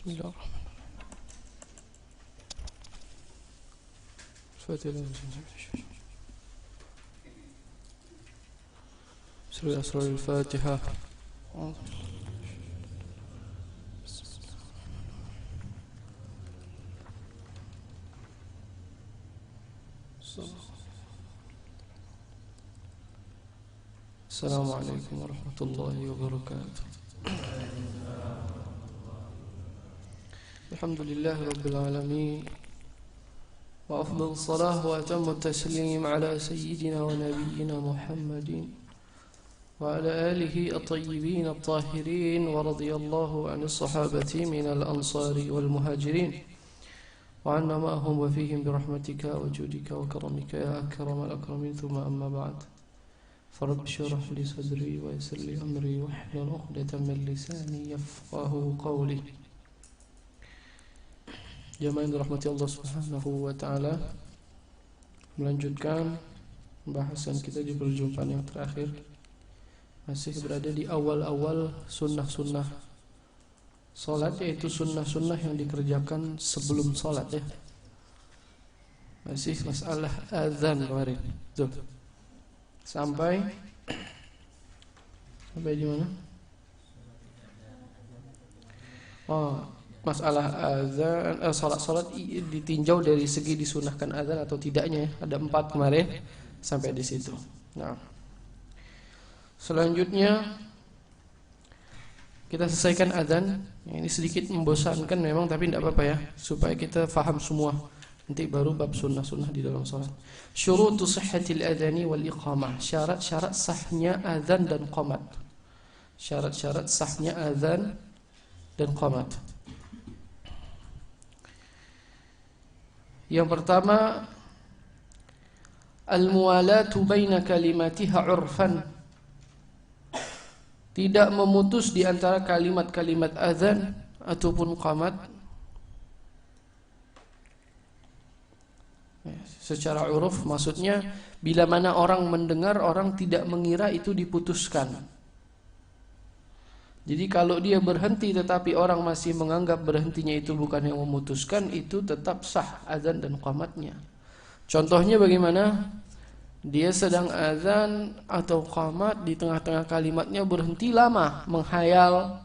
Bismillahirrahmanirrahim. Surah Al-Fatihah. Assalamualaikum warahmatullahi wabarakatuh. Alhamdulillah Rabbil Alamin. Wa afdal salah wa atammu taslim ala sayyidina wa nabiyyina Muhammadin wa ala alihi at-tayyibin at-tahirin wa radiyallahu anil sahabati minal ansari wal muhajirin wa anna ma'ahum wa fihim birahmatika wa judika wa karamika ya akramal akramin thumma amma ba'd. فرب اشرح لي صدري ويسر لي أمري واحلل عقدة من لساني يفقهوا قولي. Jamaah yang dirahmati Allah Subhanahu wa taala, melanjutkan pembahasan kita di perjumpaan yang terakhir. Masih berada di awal-awal sunnah-sunnah salat, yaitu sunnah-sunnah yang dikerjakan sebelum salat ya. Masih masalah azan kemarin. Tuh. Sampai di mana? Masalah azan, salat ditinjau dari segi disunahkan azan atau tidaknya. Ada 4 kemarin sampai di situ. Nah, selanjutnya kita selesaikan azan. Ini sedikit membosankan memang, tapi tidak apa-apa ya, supaya kita faham semua. Nanti baru bab sunnah-sunnah di dalam salat. Syurutu sihhatil adhani wal iqamah. Syarat-syarat sahnya azan dan qamat. Syarat-syarat sahnya azan dan qamat. Yang pertama, al-muwalatu baina kalimatiha 'urfan. Tidak memutus di antara kalimat-kalimat azan ataupun qamat secara uruf, maksudnya bila mana orang mendengar, orang tidak mengira itu diputuskan. Jadi kalau dia berhenti tetapi orang masih menganggap berhentinya itu bukan yang memutuskan, itu tetap sah azan dan qamatnya. Contohnya bagaimana? Dia sedang azan atau qamat, di tengah-tengah kalimatnya berhenti lama, menghayal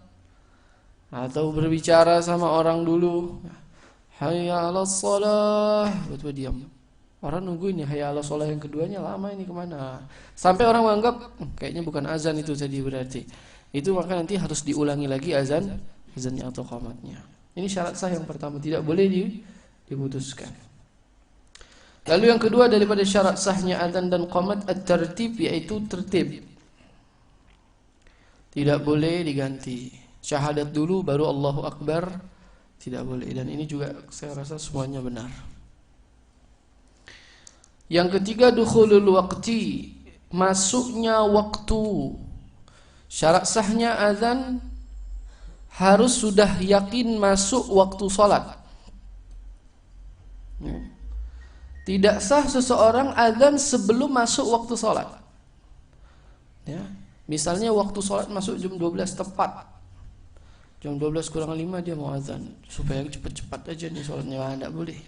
atau berbicara sama orang dulu. Hayya 'alas shalah, betul diam. Orang nunggu ini hayya 'alas shalah yang keduanya lama, ini kemana? Sampai orang menganggap kayaknya bukan azan itu tadi berarti. Itu maka nanti harus diulangi lagi azannya atau qamatnya. Ini syarat sah yang pertama, tidak boleh diputuskan. Lalu yang kedua daripada syarat sahnya azan dan qamat at-tartib, yaitu tertib. Tidak boleh diganti. Syahadat dulu baru Allahu Akbar, tidak boleh. Dan ini juga saya rasa semuanya benar. Yang ketiga, dukhulul waqti, masuknya waktu. Syarat sahnya azan harus sudah yakin masuk waktu salat. Tidak sah seseorang azan sebelum masuk waktu salat. Ya, misalnya waktu salat masuk jam 12 tepat. Jam 12 kurang 5 dia mau azan supaya cepat-cepat aja nih salatnya. Tidak boleh.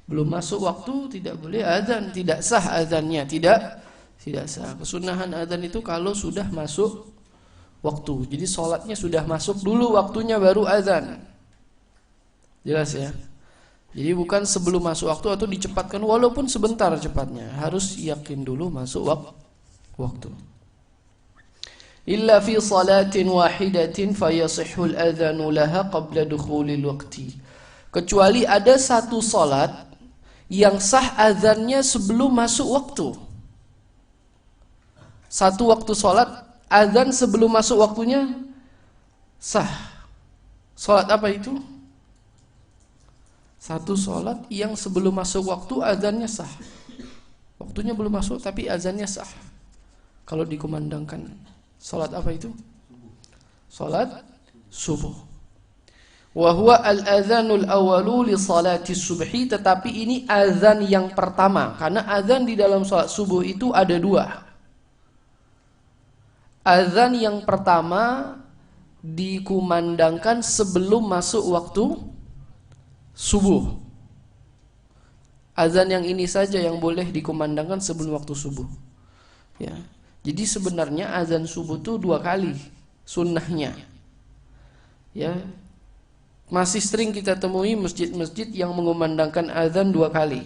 Belum masuk waktu tidak boleh azan, tidak sah azannya, tidak sah. Kesunahan azan itu kalau sudah masuk waktu. Jadi salatnya sudah masuk dulu waktunya baru azan. Jelas ya? Jadi bukan sebelum masuk waktu atau dicepatkan walaupun sebentar cepatnya. Harus yakin dulu masuk waktu. Illa fi salatin wahidatin fayasihul adhanu laha qabla dukhulil waqti. Kecuali ada satu salat yang sah azannya sebelum masuk waktu. Satu waktu salat azan sebelum masuk waktunya sah. Salat apa itu? Satu salat yang sebelum masuk waktu azannya sah. Waktunya belum masuk tapi azannya sah. Kalau dikumandangkan, salat apa itu? Salat subuh. Wa huwa al-adzanul awwalu li salati subhi, tetapi ini azan yang pertama, karena azan di dalam salat subuh itu ada 2. Azan yang pertama dikumandangkan sebelum masuk waktu subuh. Azan yang ini saja yang boleh dikumandangkan sebelum waktu subuh. Ya. Jadi sebenarnya azan subuh itu 2 kali sunnahnya. Ya. Masih sering kita temui masjid-masjid yang mengumandangkan azan 2 kali.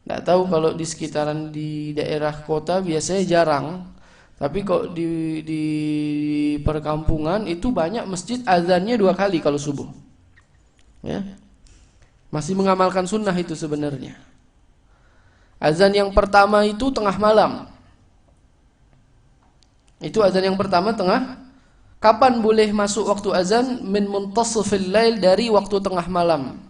Nggak tahu kalau di sekitaran di daerah kota biasanya jarang. Tapi kok di perkampungan itu banyak masjid azannya 2 kali kalau subuh. Ya. Masih mengamalkan sunnah itu sebenarnya. Azan yang pertama itu tengah malam. Itu azan yang pertama tengah. Kapan boleh masuk waktu azan? Min muntasifil lail, dari waktu tengah malam.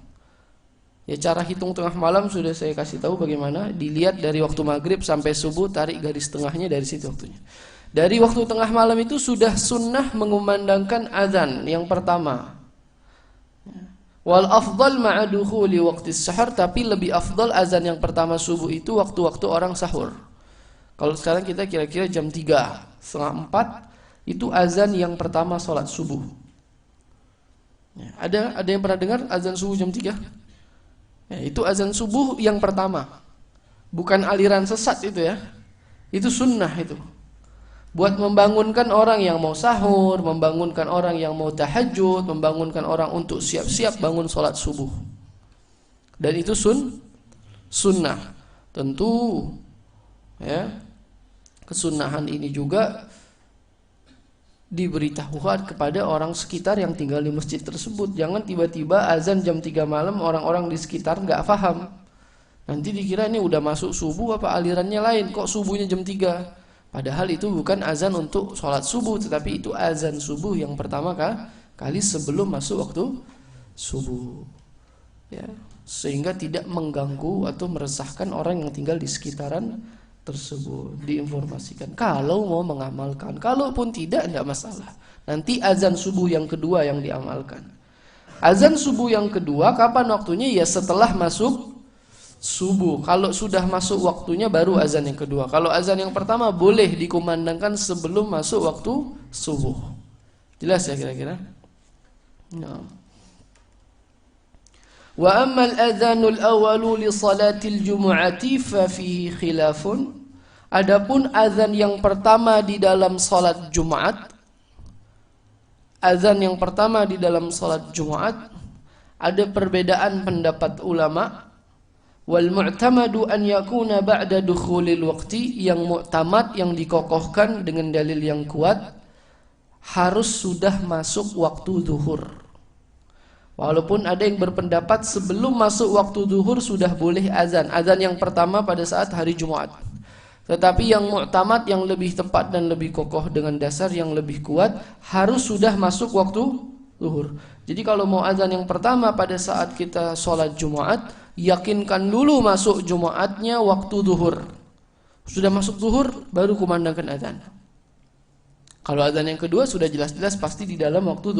Ya, cara hitung tengah malam sudah saya kasih tahu bagaimana. Dilihat dari waktu maghrib sampai subuh, tarik garis tengahnya dari situ waktunya. Dari waktu tengah malam itu sudah sunnah mengumandangkan azan yang pertama. Wal afdal ma'a dukhuli waqti sahur, tapi lebih afdal azan yang pertama subuh itu waktu-waktu orang sahur. Kalau sekarang kita kira-kira jam 3, setengah 4 itu azan yang pertama sholat subuh. Ya, ada yang pernah dengar azan subuh jam 3? Ya, itu azan subuh yang pertama. Bukan aliran sesat itu ya. Itu sunnah itu. Buat membangunkan orang yang mau sahur, membangunkan orang yang mau tahajud, membangunkan orang untuk siap-siap bangun sholat subuh. Dan itu sunnah. Tentu ya, kesunnahan ini juga diberitahukan kepada orang sekitar yang tinggal di masjid tersebut. Jangan tiba-tiba azan jam 3 malam orang-orang di sekitar nggak paham. Nanti dikira ini udah masuk subuh apa alirannya lain, kok subuhnya jam 3. Padahal itu bukan azan untuk sholat subuh, tetapi itu azan subuh yang pertama kali sebelum masuk waktu subuh. Ya, sehingga tidak mengganggu atau meresahkan orang yang tinggal di sekitaran tersebut. Diinformasikan kalau mau mengamalkan. Kalaupun tidak masalah. Nanti azan subuh yang kedua yang diamalkan. Azan subuh yang kedua kapan waktunya? Ya setelah masuk subuh. Kalau sudah masuk waktunya baru azan yang kedua. Kalau azan yang pertama boleh dikumandangkan sebelum masuk waktu subuh. Jelas ya kira-kira? Nah. Wa ammal adzanul awwalu li salatil jumu'ati fa fihi khilafun. Adapun azan yang pertama di dalam salat Jumat, azan yang pertama di dalam salat Jumat ada perbedaan pendapat ulama. Wal mu'tamadu an yakuna ba'da dukhulil waqti, yang mu'tamad yang dikokohkan dengan dalil yang kuat harus sudah masuk waktu zuhur. Walaupun ada yang berpendapat sebelum masuk waktu zuhur sudah boleh azan yang pertama pada saat hari Jumat. Tetapi yang mu'tamad yang lebih tepat dan lebih kokoh dengan dasar yang lebih kuat harus sudah masuk waktu zuhur. Jadi kalau mau azan yang pertama pada saat kita sholat Jumat, yakinkan dulu masuk Jumatnya waktu zuhur. Sudah masuk zuhur baru kumandangkan azan. Kalau azan yang kedua sudah jelas-jelas pasti di dalam waktu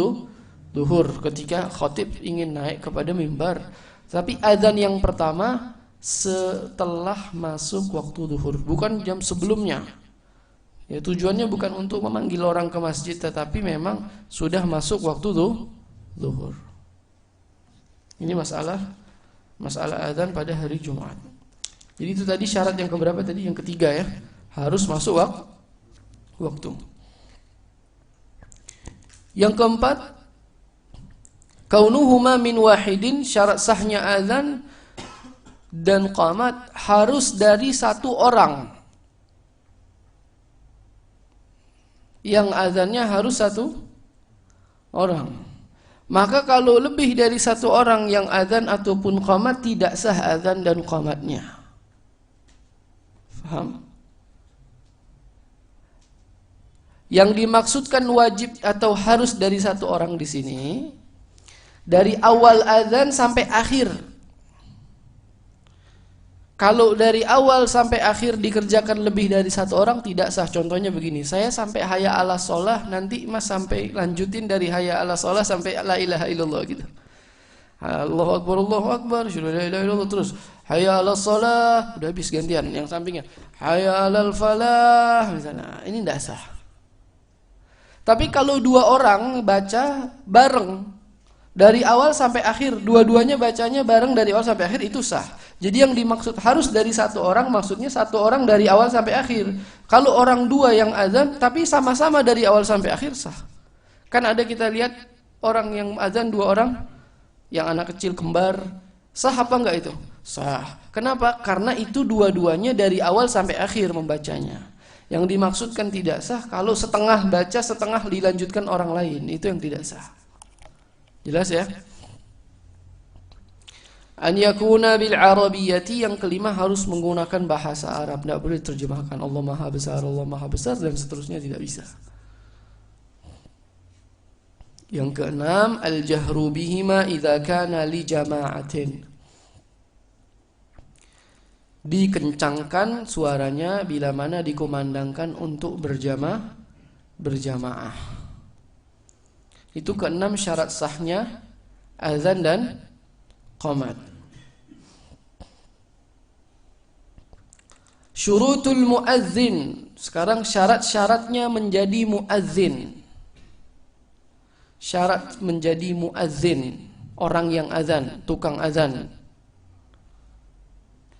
zuhur ketika khatib ingin naik kepada mimbar. Tapi azan yang pertama setelah masuk waktu zuhur, bukan jam sebelumnya. Ya, tujuannya bukan untuk memanggil orang ke masjid, tetapi memang sudah masuk waktu zuhur. Ini masalah azan pada hari Jumat. Jadi itu tadi syarat yang keberapa tadi? Yang ketiga ya. Harus masuk waktu. Yang keempat, kaunuhuma min wahidin, syarat sahnya azan dan qamat harus dari satu orang. Yang azannya harus satu orang. Maka kalau lebih dari satu orang yang azan ataupun qamat, tidak sah azan dan qamatnya. Faham? Yang dimaksudkan wajib atau harus dari satu orang di sini, dari awal azan sampai akhir. Kalau dari awal sampai akhir dikerjakan lebih dari satu orang tidak sah. Contohnya begini, saya sampai hayya ala sholah, nanti mas sampai lanjutin dari hayya ala sholah sampai la ilaha illallah gitu. Allahu akbar, syukur la ilaha illallah, terus hayya ala sholah, udah habis gantian yang sampingnya hayya alal falah misalnya. Ini tidak sah. Tapi kalau dua orang baca bareng dari awal sampai akhir, dua-duanya bacanya bareng dari awal sampai akhir, itu sah. Jadi yang dimaksud harus dari satu orang, maksudnya satu orang dari awal sampai akhir. Kalau orang dua yang azan tapi sama-sama dari awal sampai akhir, sah. Kan ada kita lihat orang yang azan dua orang, yang anak kecil kembar, sah apa enggak itu? Sah. Kenapa? Karena itu dua-duanya dari awal sampai akhir membacanya. Yang dimaksudkan tidak sah kalau setengah baca, setengah dilanjutkan orang lain, itu yang tidak sah. Jelas ya? An yakuna bil arabiyyati, yang kelima harus menggunakan bahasa Arab. Tidak boleh terjemahkan Allah Maha Besar, Allah Maha Besar dan seterusnya, tidak bisa. Yang keenam, al-jahru bihima idza kana li jama'atin. Dikencangkan suaranya bila mana dikumandangkan untuk berjamaah. Itu keenam syarat sahnya azan dan qamat. Syurutul muazzin. Sekarang syarat-syaratnya menjadi muazzin. Syarat menjadi muazzin, orang yang azan, tukang azan.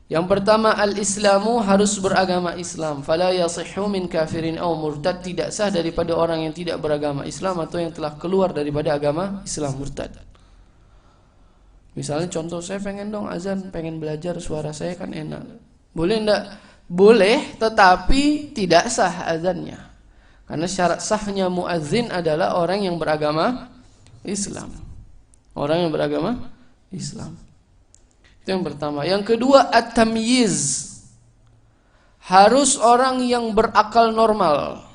Yang pertama, al-islamu, harus beragama Islam. Fala yasihhu min kafirin aw murtad, tidak sah daripada orang yang tidak beragama Islam atau yang telah keluar daripada agama Islam, murtad. Misalnya contoh, saya pengen dong azan, pengen belajar, suara saya kan enak. Boleh enggak? Boleh, tetapi tidak sah azannya. Karena syarat sahnya muazzin adalah orang yang beragama Islam. Orang yang beragama Islam. Itu yang pertama. Yang kedua, at-tamyiz. Harus orang yang berakal normal.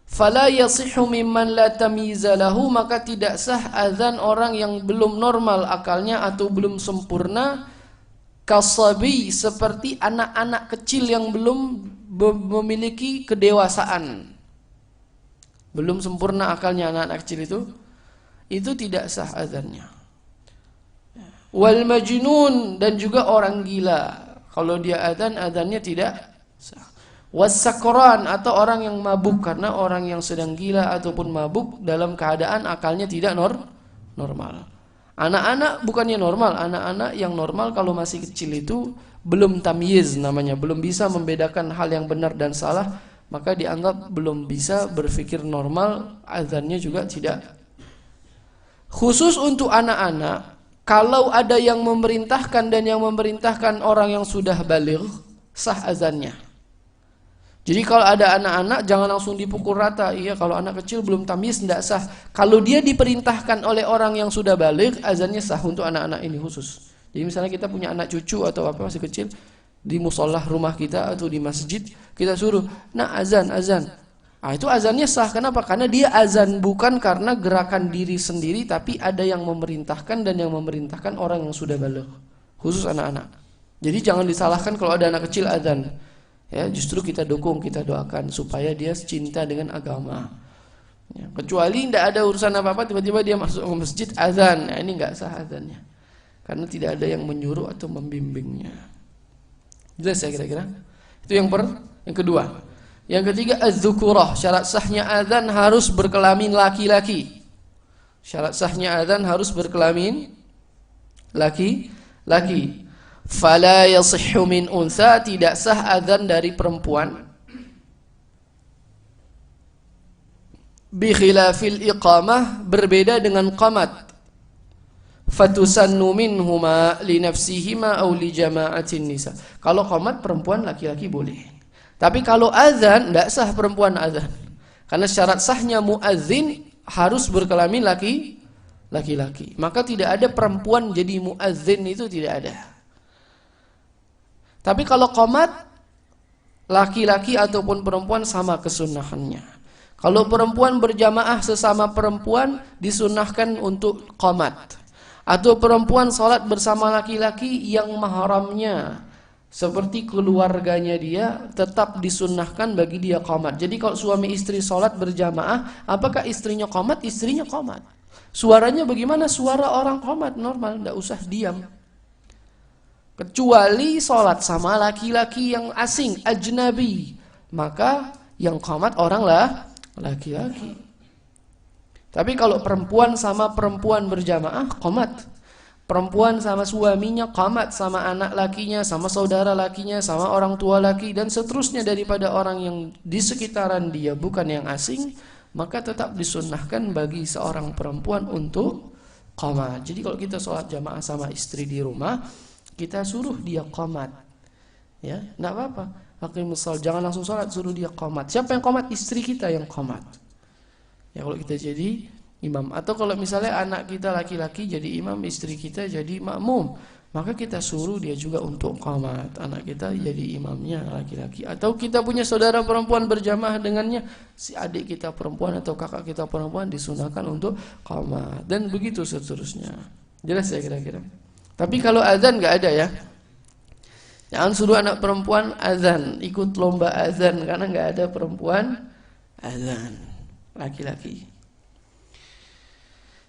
Fala yasihhu mimman la tamyiza lahu, maka tidak sah azan orang yang belum normal akalnya atau belum sempurna. Kasabi, seperti anak-anak kecil yang belum memiliki kedewasaan. Belum sempurna akalnya anak-anak kecil itu tidak sah azannya. Wal majnun, dan juga orang gila, kalau dia azannya tidak sah. Was sakran, atau orang yang mabuk, karena orang yang sedang gila ataupun mabuk dalam keadaan akalnya tidak normal. Anak-anak bukannya normal, anak-anak yang normal kalau masih kecil itu belum tamyiz namanya, belum bisa membedakan hal yang benar dan salah, maka dianggap belum bisa berpikir normal, azannya juga tidak. Khusus untuk anak-anak, kalau ada yang memerintahkan dan yang memerintahkan orang yang sudah baligh, sah azannya. Jadi kalau ada anak-anak jangan langsung dipukul rata. Iya, kalau anak kecil belum tamyiz tidak sah. Kalau dia diperintahkan oleh orang yang sudah baligh, azannya sah untuk anak-anak ini khusus. Jadi misalnya kita punya anak cucu atau apa masih kecil, di musolah rumah kita atau di masjid, kita suruh, nah azan. Itu azannya sah. Kenapa? Karena dia azan bukan karena gerakan diri sendiri, tapi ada yang memerintahkan, dan yang memerintahkan orang yang sudah baligh, khusus anak-anak. Jadi jangan disalahkan kalau ada anak kecil azan. Ya, justru kita dukung, kita doakan supaya dia cinta dengan agama. Ya, kecuali tidak ada urusan apa-apa, tiba-tiba dia masuk ke masjid azan, ini nggak sah azannya, karena tidak ada yang menyuruh atau membimbingnya. Jelas ya kira-kira? Itu yang kedua. Yang ketiga, az-zukurah. Syarat sahnya azan harus berkelamin laki-laki. Syarat sahnya azan harus berkelamin laki-laki. Fala yasihhu min unsa, tidak sah azan dari perempuan. Bi khilafil iqamah, berbeda dengan qamat. Fatusannu minhuma li nafsihima aw li jama'atin nisa. Kalau qamat perempuan, laki-laki boleh. Tapi kalau azan tidak sah perempuan azan. Karena syarat sahnya muazzin harus berkelamin laki-laki. Maka tidak ada perempuan jadi muazzin, itu tidak ada. Tapi kalau qamat, laki-laki ataupun perempuan sama kesunahannya. Kalau perempuan berjamaah sesama perempuan, disunnahkan untuk qamat. Atau perempuan salat bersama laki-laki yang mahramnya, seperti keluarganya dia, tetap disunnahkan bagi dia qamat. Jadi kalau suami istri salat berjamaah, apakah istrinya qamat? Istrinya qamat. Suaranya bagaimana? Suara orang qamat normal, tidak usah diam. Kecuali sholat sama laki-laki yang asing, ajnabi, maka yang qamat orang laki-laki. Tapi kalau perempuan sama perempuan berjamaah, qomat. Perempuan sama suaminya, qamat, sama anak lakinya, sama saudara lakinya, sama orang tua laki, dan seterusnya daripada orang yang di sekitaran dia bukan yang asing, maka tetap disunnahkan bagi seorang perempuan untuk qamat. Jadi kalau kita sholat jamaah sama istri di rumah, kita suruh dia qamat, ya, enggak apa-apa. Aqimus shalah, jangan langsung sholat, suruh dia qamat. Siapa yang qamat? Istri kita yang qamat. Ya, kalau kita jadi imam, atau kalau misalnya anak kita laki-laki jadi imam, istri kita jadi makmum, maka kita suruh dia juga untuk qamat. Anak kita jadi imamnya laki-laki, atau kita punya saudara perempuan berjamaah dengannya, si adik kita perempuan atau kakak kita perempuan disunahkan untuk qamat, dan begitu seterusnya. Jelas ya kira-kira. Tapi kalau azan nggak ada ya, jangan suruh anak perempuan azan, ikut lomba azan, karena nggak ada perempuan azan, laki-laki.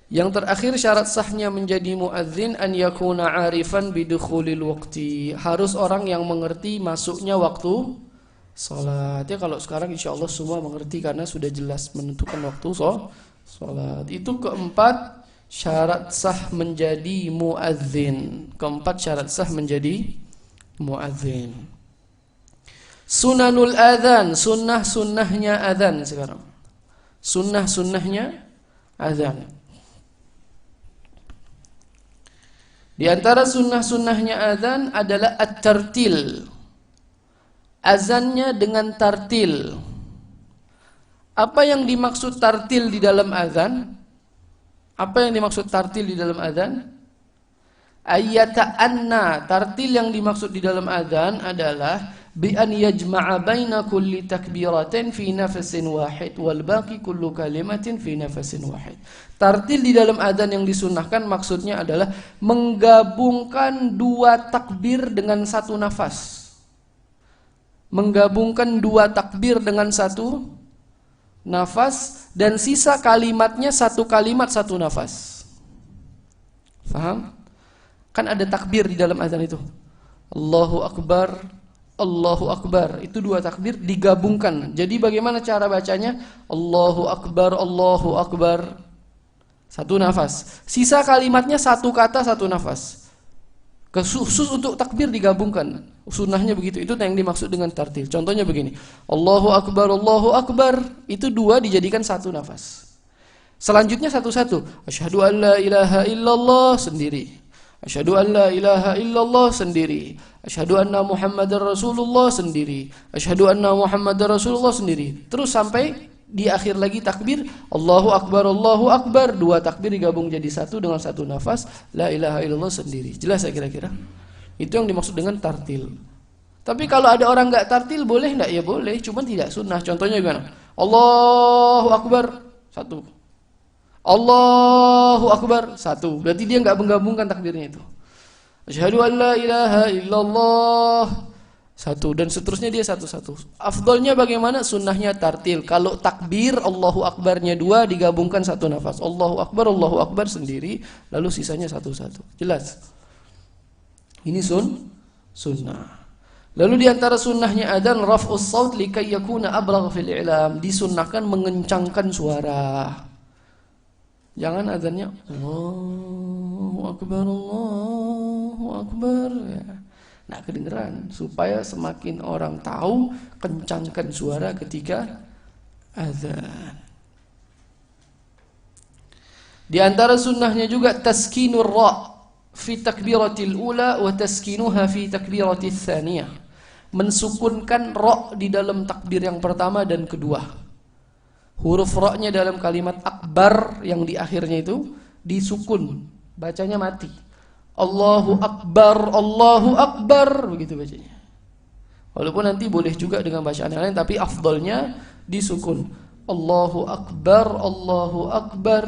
Yang terakhir syarat sahnya menjadi muadzin an yakuna arifan bidukhulil waqti. Harus orang yang mengerti masuknya waktu salat. Ya, kalau sekarang insyaallah semua mengerti karena sudah jelas menentukan waktu salat. Itu keempat syarat sah menjadi muadzin. Keempat syarat sah menjadi muadzin. Sunanul adzan, sunnah-sunnahnya adzan sekarang. Sunnah-sunnahnya adzan. Di antara sunnah-sunnahnya azan adalah at-tartil. Azannya dengan tartil. Apa yang dimaksud tartil di dalam azan? Apa yang dimaksud tartil di dalam azan? Ayyata'anna. Tartil yang dimaksud di dalam azan adalah bi an yajma'a baina kulli takbiratin fi nafasin wahid wal baqi kullu kalimatin fi nafasin wahid. Tartil di dalam adzan yang disunnahkan maksudnya adalah menggabungkan dua takbir dengan satu nafas. Menggabungkan dua takbir dengan satu nafas, dan sisa kalimatnya satu kalimat satu nafas. Faham? Kan ada takbir di dalam adzan itu. Allahu Akbar, Allahu Akbar. Itu dua takbir digabungkan. Jadi bagaimana cara bacanya? Allahu Akbar, Allahu Akbar. Satu nafas. Sisa kalimatnya satu kata satu nafas. Khusus untuk takbir digabungkan. Sunnahnya begitu. Itu yang dimaksud dengan tartil. Contohnya begini. Allahu Akbar, Allahu Akbar. Itu dua dijadikan satu nafas. Selanjutnya satu-satu. Asyhadu an la ilaha illallah sendiri. Asyhadu an la ilaha illallah sendiri. Asyhadu anna Muhammadar Rasulullah sendiri. Asyhadu anna Muhammadar Rasulullah sendiri. Terus sampai di akhir lagi takbir Allahu Akbar, Allahu Akbar. Dua takbir digabung jadi satu dengan satu nafas. La ilaha illallah sendiri. Jelas ya kira-kira? Itu yang dimaksud dengan tartil. Tapi kalau ada orang nggak tartil boleh nggak? Ya boleh, cuman tidak sunnah. Contohnya gimana? Allahu Akbar satu, Allahu Akbar satu. Berarti dia nggak menggabungkan takbirnya itu. Asyhadu an la ilaha illallah satu, dan seterusnya dia satu-satu. Afdalnya bagaimana? Sunnahnya tartil. Kalau takbir Allahu Akbarnya dua digabungkan satu nafas. Allahu Akbar sendiri, lalu sisanya satu-satu. Jelas? Ini sunnah. Lalu diantara sunnahnya adzan raf'us saut likai yakuna ablagh fil i'lam. Disunnahkan mengencangkan suara. Jangan adzannya Allahu Akbar ya. Nah, kedengeran, supaya semakin orang tahu, kencangkan suara ketika azan. Di antara sunnahnya juga taskinur ra fi takbiratil ula wa taskinuha fi takbiratil tsaniyah. Mensukunkan ra di dalam takbir yang pertama dan kedua. Huruf ra-nya dalam kalimat akbar yang di akhirnya itu disukun, bacanya mati. Allahu Akbar, begitu bacanya. Walaupun nanti boleh juga dengan bacaan yang lain, tapi afdalnya disukun. Allahu Akbar,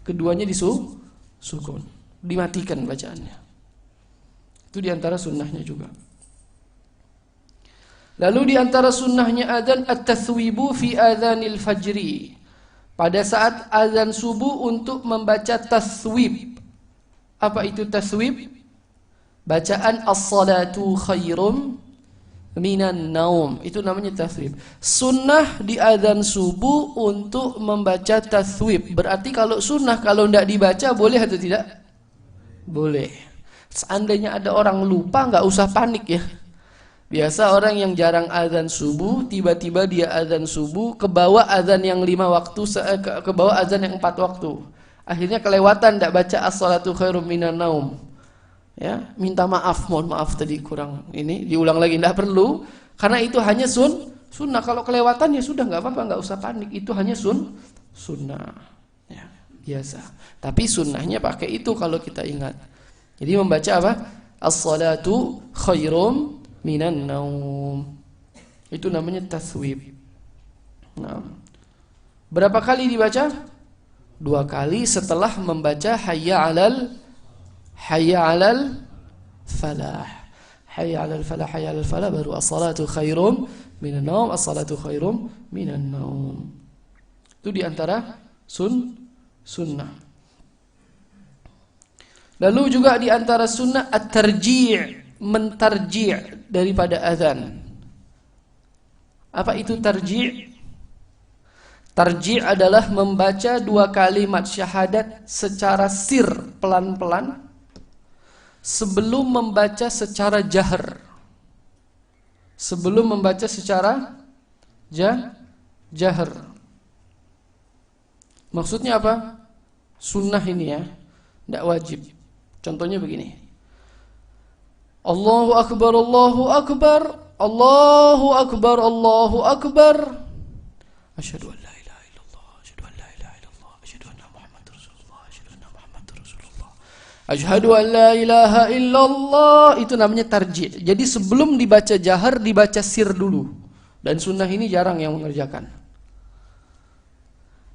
keduanya disukun, dimatikan bacaannya. Itu diantara sunnahnya juga. Lalu diantara sunnahnya adzan at-tathwibu fi adzanil fajri. Pada saat azan subuh untuk membaca taswib. Apa itu taswib? Bacaan as-salatu khairum minan naum. Itu namanya tathwib. Sunnah di adzan subuh untuk membaca tathwib. Berarti kalau sunnah kalau tidak dibaca boleh atau tidak? Boleh. Seandainya ada orang lupa nggak usah panik ya. Biasa orang yang jarang adzan subuh, tiba-tiba dia adzan subuh, kebawa adzan yang 5 waktu, kebawa adzan yang 4 waktu. Akhirnya kelewatan tidak baca as-salatu khairum minan naum. Ya, minta maaf, mohon maaf tadi kurang ini, diulang lagi, tidak perlu, karena itu hanya sunnah. Kalau kelewatan ya sudah, nggak apa-apa, nggak usah panik, itu hanya sunnah, ya, biasa. Tapi sunnahnya pakai itu kalau kita ingat. Jadi membaca apa? As-salatu khairum minan naum. Itu namanya tathwib. Nah, berapa kali dibaca? 2 kali setelah membaca hayya 'alal falah. Hayya 'alal falah, hayya 'alal falah, baru as-salatu khairum minan naum, as-salatu khairum minan naum. Itu di antara sunnah. Lalu juga di antara sunnah at-tarji', mentarji' daripada azan. Apa itu tarji'? Tarji' adalah membaca 2 kalimat syahadat secara sir, pelan-pelan, sebelum membaca secara jahar. Sebelum membaca secara jahar. Maksudnya apa? Sunnah ini ya, tidak wajib. Contohnya begini. Allahu akbar, Allahu akbar, Allahu akbar, Allahu akbar. Asyhadu an la ilaha illallah, asyhadu an la ilaha illallah, asyhadu anna Muhammadar Rasulullah, asyhadu anna Muhammadar Rasulullah. Asyhadu an la ilaha illallah, itu namanya tarji'. Jadi sebelum dibaca jahar dibaca sir dulu. Dan sunnah ini jarang yang mengerjakan.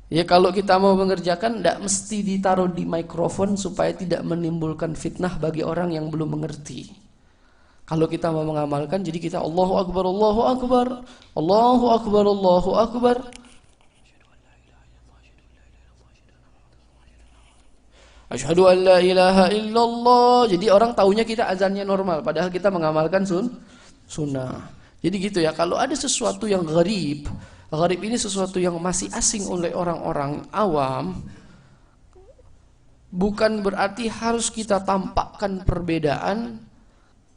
Ya kalau kita mau mengerjakan tidak mesti ditaruh di mikrofon supaya tidak menimbulkan fitnah bagi orang yang belum mengerti. Kalau kita mau mengamalkan, jadi kita Allahu akbar, Allahu akbar, Allahu akbar, Allahu akbar. Asyhadu an la ilaha illallah. Jadi orang taunya kita azannya normal, padahal kita mengamalkan sunnah. Jadi gitu ya, kalau ada sesuatu yang gharib ini sesuatu yang masih asing oleh orang-orang awam, bukan berarti harus kita tampakkan perbedaan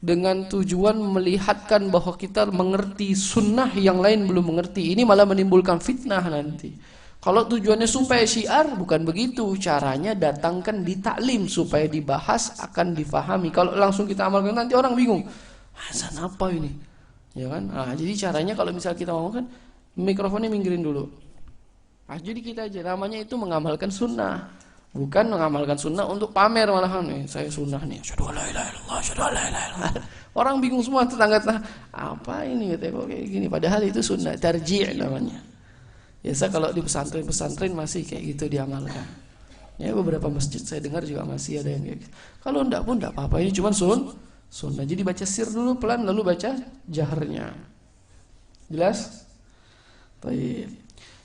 dengan tujuan melihatkan bahwa kita mengerti sunnah yang lain belum mengerti. Ini malah menimbulkan fitnah nanti. Kalau tujuannya supaya syiar, bukan begitu. Caranya datangkan di taklim supaya dibahas, akan difahami. Kalau langsung kita amalkan nanti orang bingung. Azan apa ini? Ya kan? Nah, jadi caranya kalau misal kita mau kan mikrofonnya minggirin dulu. Nah, jadi kita aja namanya itu mengamalkan sunnah. Bukan mengamalkan sunnah untuk pamer malahan nih, saya sunnah nih. Asyhadu an la ilaha illallah, asyhadu an la ilaha illallah. Orang bingung semua tetangga-tetangga. Apa ini katanya kok kayak gini? Padahal itu sunnah tarji' namanya. Biasa kalau di pesantren-pesantren masih kayak gitu diamalkan. Ya beberapa masjid saya dengar juga masih ada yang kayak gitu. Kalau enggak pun enggak apa-apa. Ini cuma sunnah. Jadi baca sir dulu pelan lalu baca jaharnya. Jelas? Baik.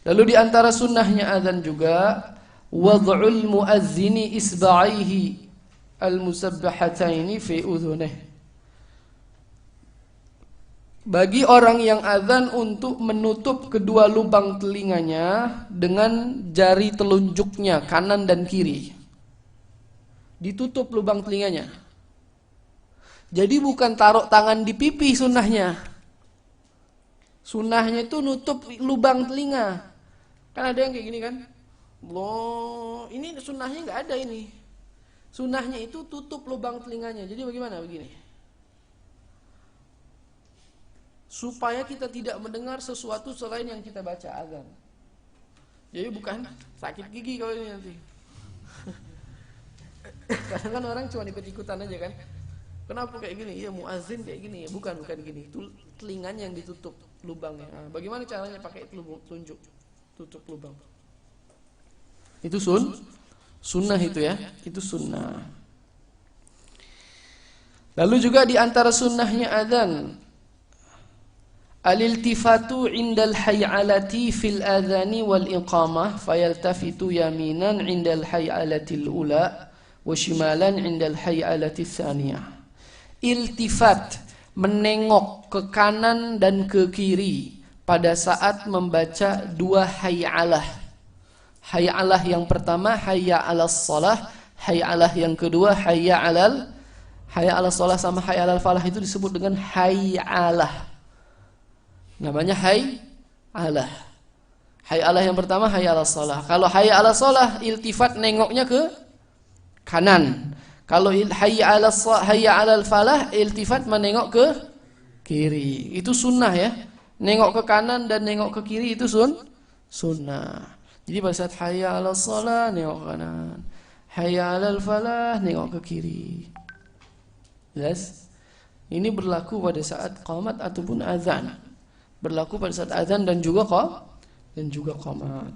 Lalu di antara sunnahnya azan juga wad'ul muazzini isba'ihi al-musabbahataini fi udhunih. Bagi orang yang azan untuk menutup kedua lubang telinganya dengan jari telunjuknya kanan dan kiri. Ditutup lubang telinganya. Jadi bukan taruh tangan di pipi sunnahnya. Sunnahnya itu nutup lubang telinga. Kan ada yang kayak gini kan? Loh, ini sunnahnya nggak ada ini. Sunnahnya itu tutup lubang telinganya. Jadi bagaimana begini? Supaya kita tidak mendengar sesuatu selain yang kita baca azan. Jadi bukan sakit gigi kalau ini nanti. Kadang kan orang cuma ikut-ikutan aja kan. Kenapa kayak gini? Ya muazin kayak gini. Ya bukan gini. Itu telinganya yang ditutup lubangnya. Nah, bagaimana caranya pakai telunjuk tutup lubang? Itu sunnah itu ya. Itu sunnah. Lalu juga di antara sunnahnya adzan al-iltifatu indal hay'alati fil adhani wal iqamah fayaltafitu yaminan indal hay'alatil ula wa shimalan indal hay'alatil thaniyah. Iltifat, menengok ke kanan dan ke kiri pada saat membaca dua hayyalah. Hayyalah yang pertama hayya 'alas shalah, hayyalah yang kedua hayya 'alas shalah sama hayya 'alal falah itu disebut dengan hayyalah. Namanya hayyalah. Hayyalah yang pertama hayya 'alas shalah. Kalau hayya 'alas shalah iltifat nengoknya ke kanan. Kalau hayya 'alal falah iltifat menengok ke kiri. Itu sunnah ya. Nengok ke kanan dan nengok ke kiri itu sunnah. Jadi pada saat hayya 'alas shalah nengok ke kanan, hayya 'alal falah nengok ke kiri. Jelas? Ini berlaku pada saat qamat ataupun azan. Berlaku pada saat azan dan juga qamat.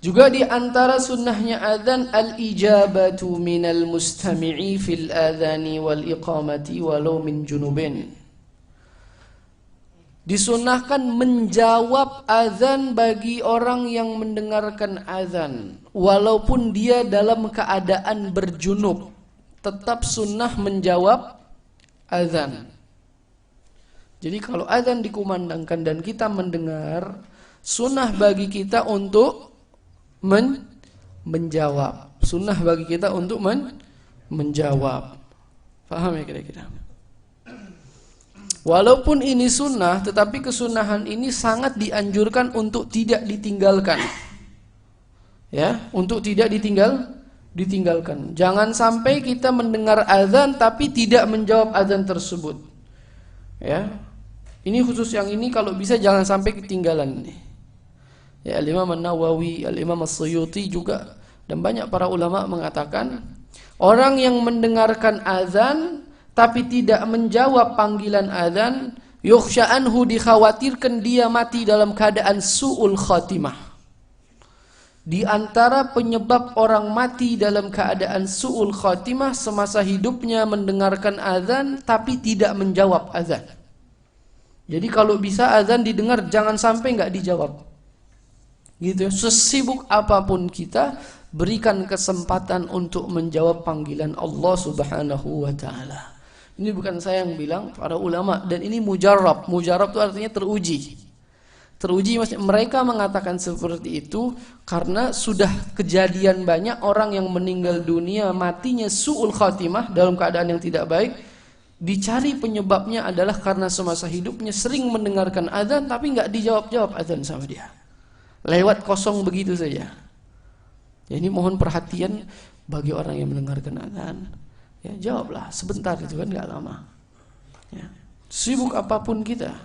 Juga di antara sunnahnya azan al-ijabatu minal mustami'i fil adhani wal iqamati walau min junubin. Disunnahkan menjawab azan bagi orang yang mendengarkan azan walaupun dia dalam keadaan berjunub, tetap sunnah menjawab azan. Jadi kalau azan dikumandangkan dan kita mendengar, sunnah bagi kita untuk menjawab. Sunnah bagi kita untuk menjawab. Paham ya kira-kira? Walaupun ini sunnah, tetapi kesunahan ini sangat dianjurkan untuk tidak ditinggalkan. Ya, untuk tidak ditinggalkan. Jangan sampai kita mendengar azan tapi tidak menjawab azan tersebut. Ya. Ini khusus yang ini kalau bisa jangan sampai ketinggalan nih. Ya, Al-Imam An-Nawawi, Al-Imam As-Suyuti juga dan banyak para ulama mengatakan orang yang mendengarkan azan tapi tidak menjawab panggilan azan, yukhsha anhu, dikhawatirkan dia mati dalam keadaan su'ul khatimah. Di antara penyebab orang mati dalam keadaan su'ul khatimah semasa hidupnya mendengarkan azan tapi tidak menjawab azan. Jadi kalau bisa azan didengar jangan sampai enggak dijawab. Gitu, sesibuk apapun kita, berikan kesempatan untuk menjawab panggilan Allah Subhanahu wa taala. Ini bukan saya yang bilang, para ulama, dan ini mujarrab. Mujarrab itu artinya teruji. Teruji maksudnya mereka mengatakan seperti itu karena sudah kejadian banyak orang yang meninggal dunia matinya su'ul khatimah dalam keadaan yang tidak baik. Dicari penyebabnya adalah karena semasa hidupnya sering mendengarkan azan tapi enggak dijawab-jawab azan sama dia. Lewat kosong begitu saja. Ya, ini mohon perhatian bagi orang yang mendengarkan azan. Ya, jawablah sebentar, itu kan enggak lama. Ya. Sibuk apapun kita,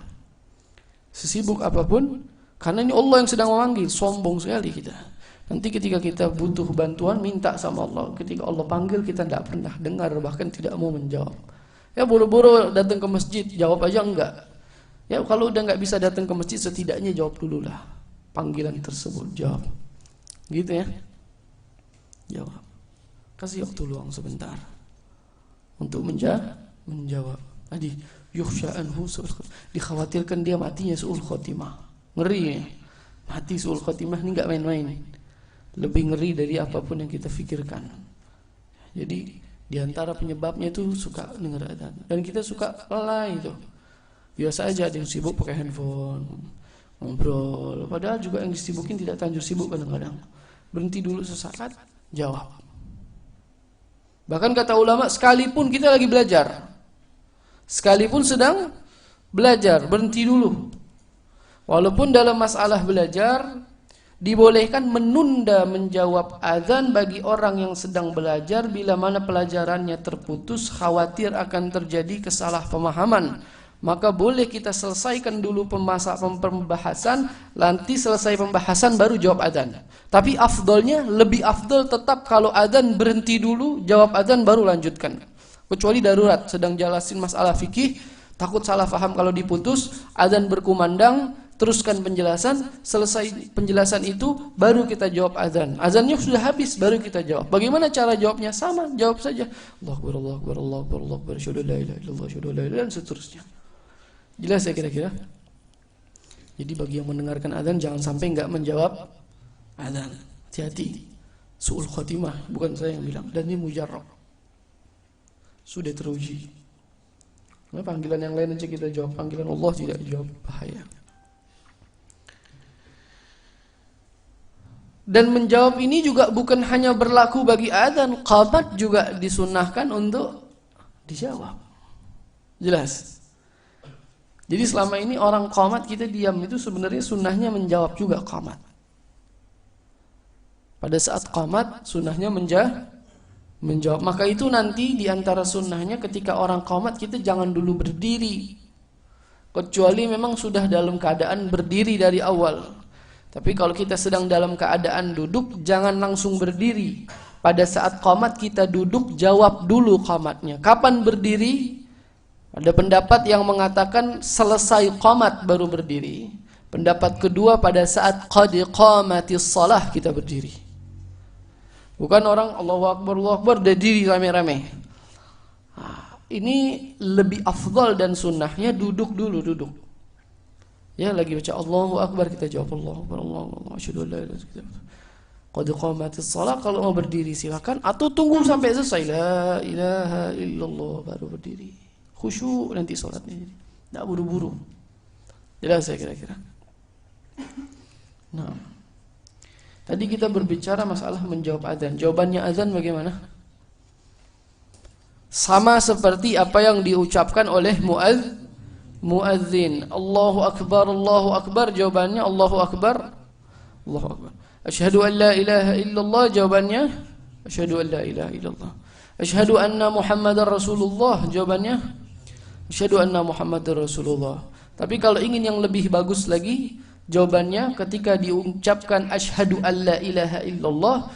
sesibuk apapun, karena ini Allah yang sedang memanggil. Sombong sekali kita. Nanti ketika kita butuh bantuan minta sama Allah, ketika Allah panggil kita tidak pernah dengar, bahkan tidak mau menjawab. Ya, buru-buru datang ke masjid, jawab aja enggak. Ya, kalau udah enggak bisa datang ke masjid, setidaknya jawab dululah panggilan tersebut, jawab. Gitu ya. Jawab. Kasih waktu luang sebentar untuk menjawab. Tadi yukhsha anhu, dikhawatirkan dia matinya su'ul khotimah. Ngeri ya. Mati su'ul khotimah ini enggak main-main. Lebih ngeri dari apapun yang kita pikirkan. Jadi di antara penyebabnya itu suka dengar azan. Dan kita suka lalai itu. Biasa aja ada yang sibuk pakai handphone, ngobrol, padahal juga yang disibukin tidak tanjur sibuk kadang-kadang. Berhenti dulu sesaat, jawab. Bahkan kata ulama, sekalipun kita lagi belajar, sekalipun sedang belajar, berhenti dulu. Walaupun dalam masalah belajar dibolehkan menunda menjawab azan bagi orang yang sedang belajar bila mana pelajarannya terputus, khawatir akan terjadi kesalahpahaman. Maka boleh kita selesaikan dulu pembahasan, nanti selesai pembahasan baru jawab azan. Tapi afdolnya, lebih afdol tetap kalau azan berhenti dulu, jawab azan baru lanjutkan. Kecuali darurat, sedang jelasin masalah fikih, takut salah paham kalau diputus, azan berkumandang, teruskan penjelasan, selesai penjelasan itu baru kita jawab azan. Azannya sudah habis baru kita jawab. Bagaimana cara jawabnya? Sama, jawab saja. Allahu Akbar, Allahu Akbar, Allahu Akbar, Allahu Akbar, asyhadu an la ilaha illallah, asyhadu an la ilaha illallah, dan seterusnya. Jelas ya kira-kira? Jadi bagi yang mendengarkan azan jangan sampai enggak menjawab azan. Hati-hati. Su'ul khatimah, bukan saya yang bilang, dan ini mujarrab. sudah teruji. Nah, panggilan yang lain aja kita jawab, panggilan Allah tidak jawab, bahaya. Dan menjawab ini juga bukan hanya berlaku bagi adzan, qamat juga disunnahkan untuk dijawab. Jelas. Jadi selama ini orang qamat kita diam itu sebenarnya sunnahnya menjawab juga qamat. Pada saat qamat sunnahnya menjawab. Maka itu nanti diantara sunnahnya ketika orang qamat kita jangan dulu berdiri, kecuali memang sudah dalam keadaan berdiri dari awal. Tapi kalau kita sedang dalam keadaan duduk, jangan langsung berdiri. Pada saat qamat kita duduk, jawab dulu qamatnya. Kapan berdiri? Ada pendapat yang mengatakan selesai qamat baru berdiri. Pendapat kedua pada saat qad qamatis shalah kita berdiri. Bukan orang Allahu Akbar udah diri rame-rame. Ini lebih afdal dan sunnahnya duduk dulu, duduk. Ya, lagi baca Allahu Akbar kita jawab Allahu Akbar, Allahu Akbar, asyhadu an la ilaha illallah. Qad qamatis shalah, kalau mau berdiri silakan atau tunggu sampai selesai la ilaha illallah baru berdiri. Khusyuk nanti salatnya jadi. Enggak buru-buru. Jelas saya kira-kira. Nah. Tadi kita berbicara masalah menjawab azan. Jawabannya azan bagaimana? Sama seperti apa yang diucapkan oleh muadzin. Allahu Akbar, jawabannya Allahu Akbar. Allahu Akbar. Asyhadu an la ilaha illallah, jawabannya asyhadu an la ilaha illallah. Asyhadu anna Muhammadar Rasulullah, jawabannya asyhadu anna Muhammadar Rasulullah. Tapi kalau ingin yang lebih bagus lagi, jawabannya ketika diucapkan asyhadu an la ilaha illallah,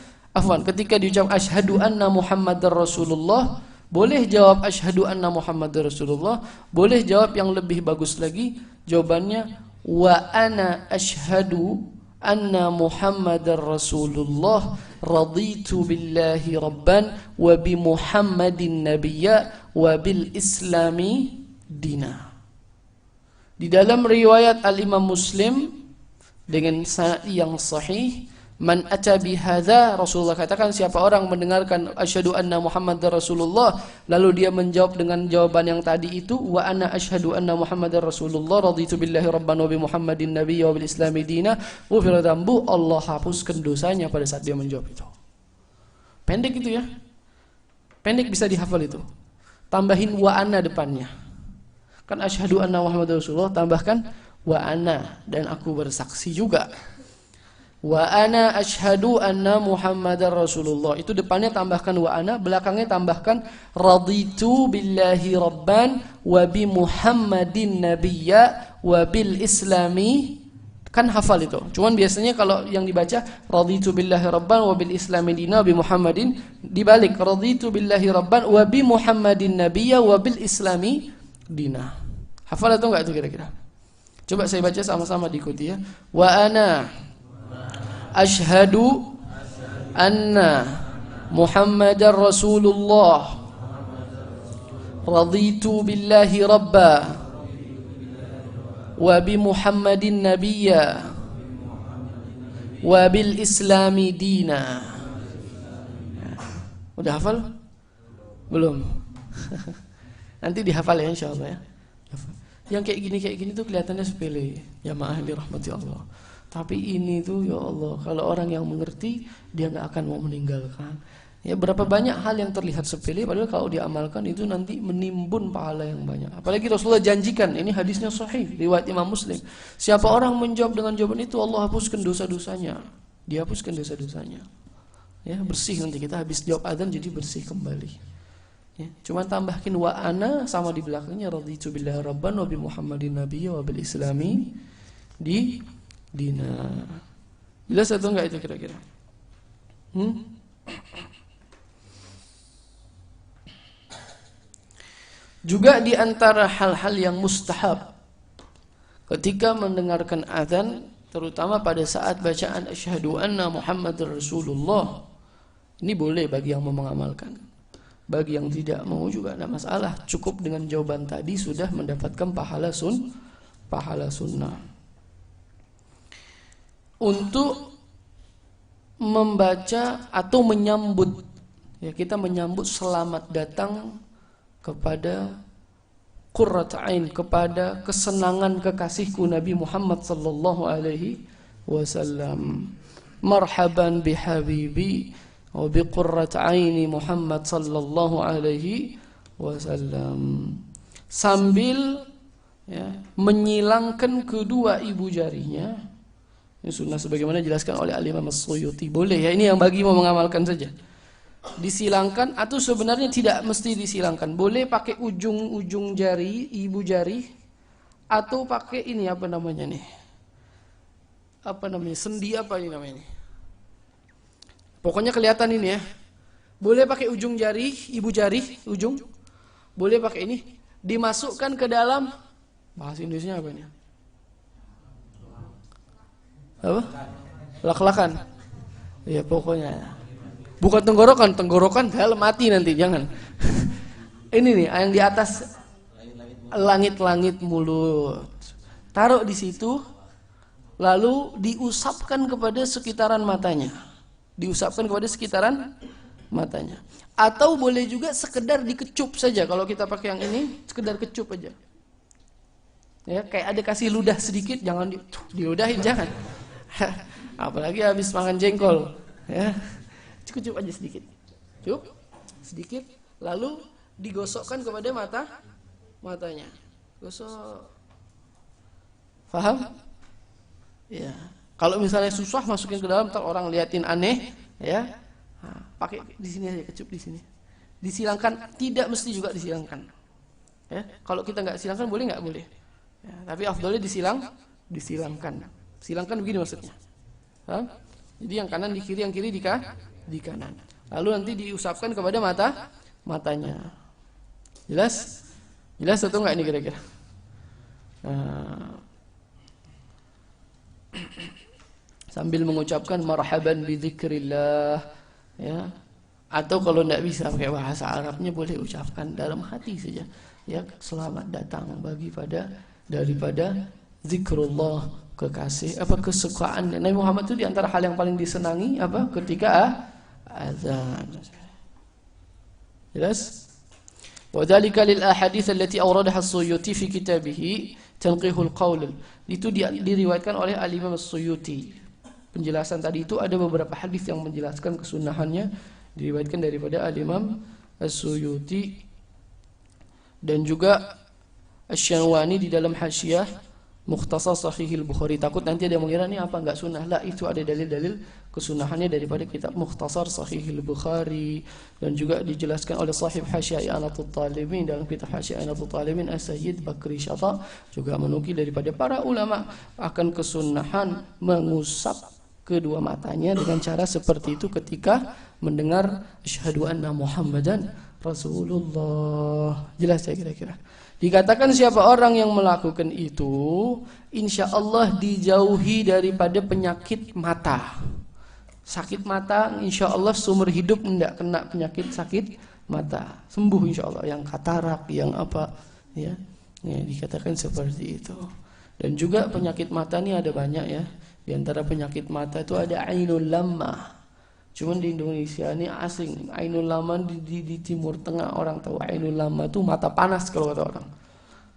ketika diucap asyhadu anna Muhammadar Rasulullah, boleh jawab asyhadu anna Muhammadar Rasulullah, boleh jawab yang lebih bagus lagi, jawabannya wa ana asyhadu anna Muhammadar Rasulullah, raditu billahi rabban wa bi Muhammadin nabiyya wa bil islami dina. Di dalam riwayat Al-Imam Muslim dengan sanad yang sahih, man ata bihadza, Rasulullah katakan siapa orang mendengarkan asyhadu anna Muhammadar Rasulullah lalu dia menjawab dengan jawaban yang tadi itu, wa ana asyhadu anna Muhammadar Rasulullah, raditu billahi rabban wa bi Muhammadin nabiyya wa bil islami dina, ghufira dzambu, Allah hapuskan dosanya pada saat dia menjawab itu. Pendek itu ya. Pendek bisa dihafal itu. Tambahin wa ana depannya. Kan asyhadu anna Muhammadar Rasulullah, tambahkan wa ana, dan aku bersaksi juga. Wa ana asyhadu anna Muhammadar Rasulullah. Itu depannya tambahkan wa ana, belakangnya tambahkan raditu billahi rabban wa bi Muhammadin nabiyya wa bil islami. Kan hafal itu. Cuman biasanya kalau yang dibaca raditu billahi rabban wa bil islami dina wa bi Muhammadin, dibalik raditu billahi rabban wa bi Muhammadin nabiyya wa bil islami dina. Hafal atau enggak itu kira-kira? Coba saya baca sama-sama diikuti ya. Wa ana asyhadu anna Muhammadar Rasulullah, raditu billahi rabba wa bi Muhammadin nabiyya wa bil islami dina. Udah hafal? Belum? Nanti dihafal ya insyaallah ya. Yang kayak gini tuh kelihatannya sepele, jamaah yang dirahmati Allah. Tapi ini tuh ya Allah, kalau orang yang mengerti dia nggak akan mau meninggalkan. Ya, berapa banyak hal yang terlihat sepele padahal kalau diamalkan itu nanti menimbun pahala yang banyak. Apalagi Rasulullah janjikan, ini hadisnya sahih riwayat Imam Muslim. Siapa orang menjawab dengan jawaban itu, Allah hapuskan dosa-dosanya. Dia hapuskan dosa-dosanya. Ya, bersih nanti kita habis jawab adzan jadi bersih kembali. Ya, cuma tambahkin wa ana sama di belakangnya raditu billahi rabban wa bi Muhammadin nabiyya wa bil islami di dina. Jelas atau enggak itu kira-kira? Juga di antara hal-hal yang mustahab ketika mendengarkan azan, terutama pada saat bacaan asyhadu anna Muhammadar Rasulullah, ini boleh bagi yang mau mengamalkan. Bagi yang tidak mau juga tidak masalah, cukup dengan jawaban tadi sudah mendapatkan pahala sunnah. Untuk membaca atau menyambut, ya kita menyambut selamat datang kepada qurrat ain, kepada kesenangan kekasihku Nabi Muhammad sallallahu alaihi wasallam. Marhaban bihabibi wa biqurrat aini Muhammad sallallahu alaihi wasallam. Sambil menyilangkan kedua ibu jarinya. Ini sunnah sebagaimana dijelaskan oleh Al-Imam As-Suyuti. Boleh ya, ini yang bagi mau mengamalkan saja. Disilangkan atau sebenarnya tidak mesti disilangkan. Boleh pakai ujung-ujung jari, ibu jari, atau pakai ini apa namanya nih? Apa namanya? Sendi apa ini namanya nih? Pokoknya kelihatan ini ya. Boleh pakai ujung jari, ibu jari, ujung. Boleh pakai ini. Dimasukkan ke dalam, bahasa Indonesia apa ini? Apa? Lak-lakan. Ya pokoknya. Bukan tenggorokan dalam mati nanti, jangan. Ini nih yang di atas langit-langit mulut. Taruh di situ, lalu diusapkan kepada sekitaran matanya. Diusapkan kepada sekitaran matanya. Atau boleh juga sekedar dikecup saja. Kalau kita pakai yang ini, sekedar kecup aja. Ya, kayak ada kasih ludah sedikit, jangan diludahin, jangan. Apalagi habis makan jengkol, ya. Cukup aja sedikit. Cukup sedikit, lalu digosokkan kepada matanya. Gosok. Paham? Ya. Kalau misalnya susah masukin ke dalam, ntar orang liatin aneh, ya. Nah, pakai di sini aja, kecup di sini. Disilangkan, tidak mesti juga disilangkan. Ya. Kalau kita nggak silangkan boleh nggak boleh. Ya, tapi afdolnya disilangkan. Silangkan begini maksudnya. Hah? Jadi yang kanan di kiri, yang kiri di kanan. Lalu nanti diusapkan kepada matanya. Jelas? Jelas atau enggak ini kira-kira? Sambil mengucapkan marhaban bi dzikrillah, ya. Atau kalau tidak bisa pakai bahasa Arabnya boleh ucapkan dalam hati saja. Ya, selamat datang daripada zikrullah, kekasih kesukaan Nabi Muhammad itu di antara hal yang paling disenangi ketika azan. Jelas? Wadzalika lil ahadits allati awradaha as-Suyuti fi kitabih Tanqihul Qaul. Itu diriwayatkan oleh Al-Imam As-Suyuti. Penjelasan tadi itu ada beberapa hadis yang menjelaskan kesunahannya, diriwayatkan daripada Al-Imam As-Suyuti dan juga Asy-Syanwani di dalam Hasyiah Mukhtasar Sahihil Bukhari. Takut nanti ada yang mengira ini apa enggak sunnah. Lah, itu ada dalil-dalil kesunahannya daripada kitab Mukhtasar Sahihil Bukhari, dan juga dijelaskan oleh sahib Hasyiah I'anatul Talibin dalam kitab Hasyiah I'anatul Talibin As-Sayyid Bakri Syata, juga menukil daripada para ulama akan kesunahan mengusap kedua matanya dengan cara seperti itu ketika mendengar asyhadu anna Muhammadan Rasulullah. Jelas saya kira-kira. Dikatakan siapa orang yang melakukan itu, insya Allah dijauhi daripada penyakit mata. Sakit mata, insya Allah seumur hidup tidak kena penyakit sakit mata. Sembuh insya Allah. Yang katarak, yang apa, ya, dikatakan seperti itu. Dan juga penyakit mata ini ada banyak ya. Di antara penyakit mata itu ada ainul lamah. Cuman di Indonesia ini asing. Ainul lamah di Timur Tengah orang tahu ainul lamah itu mata panas kalau kata orang.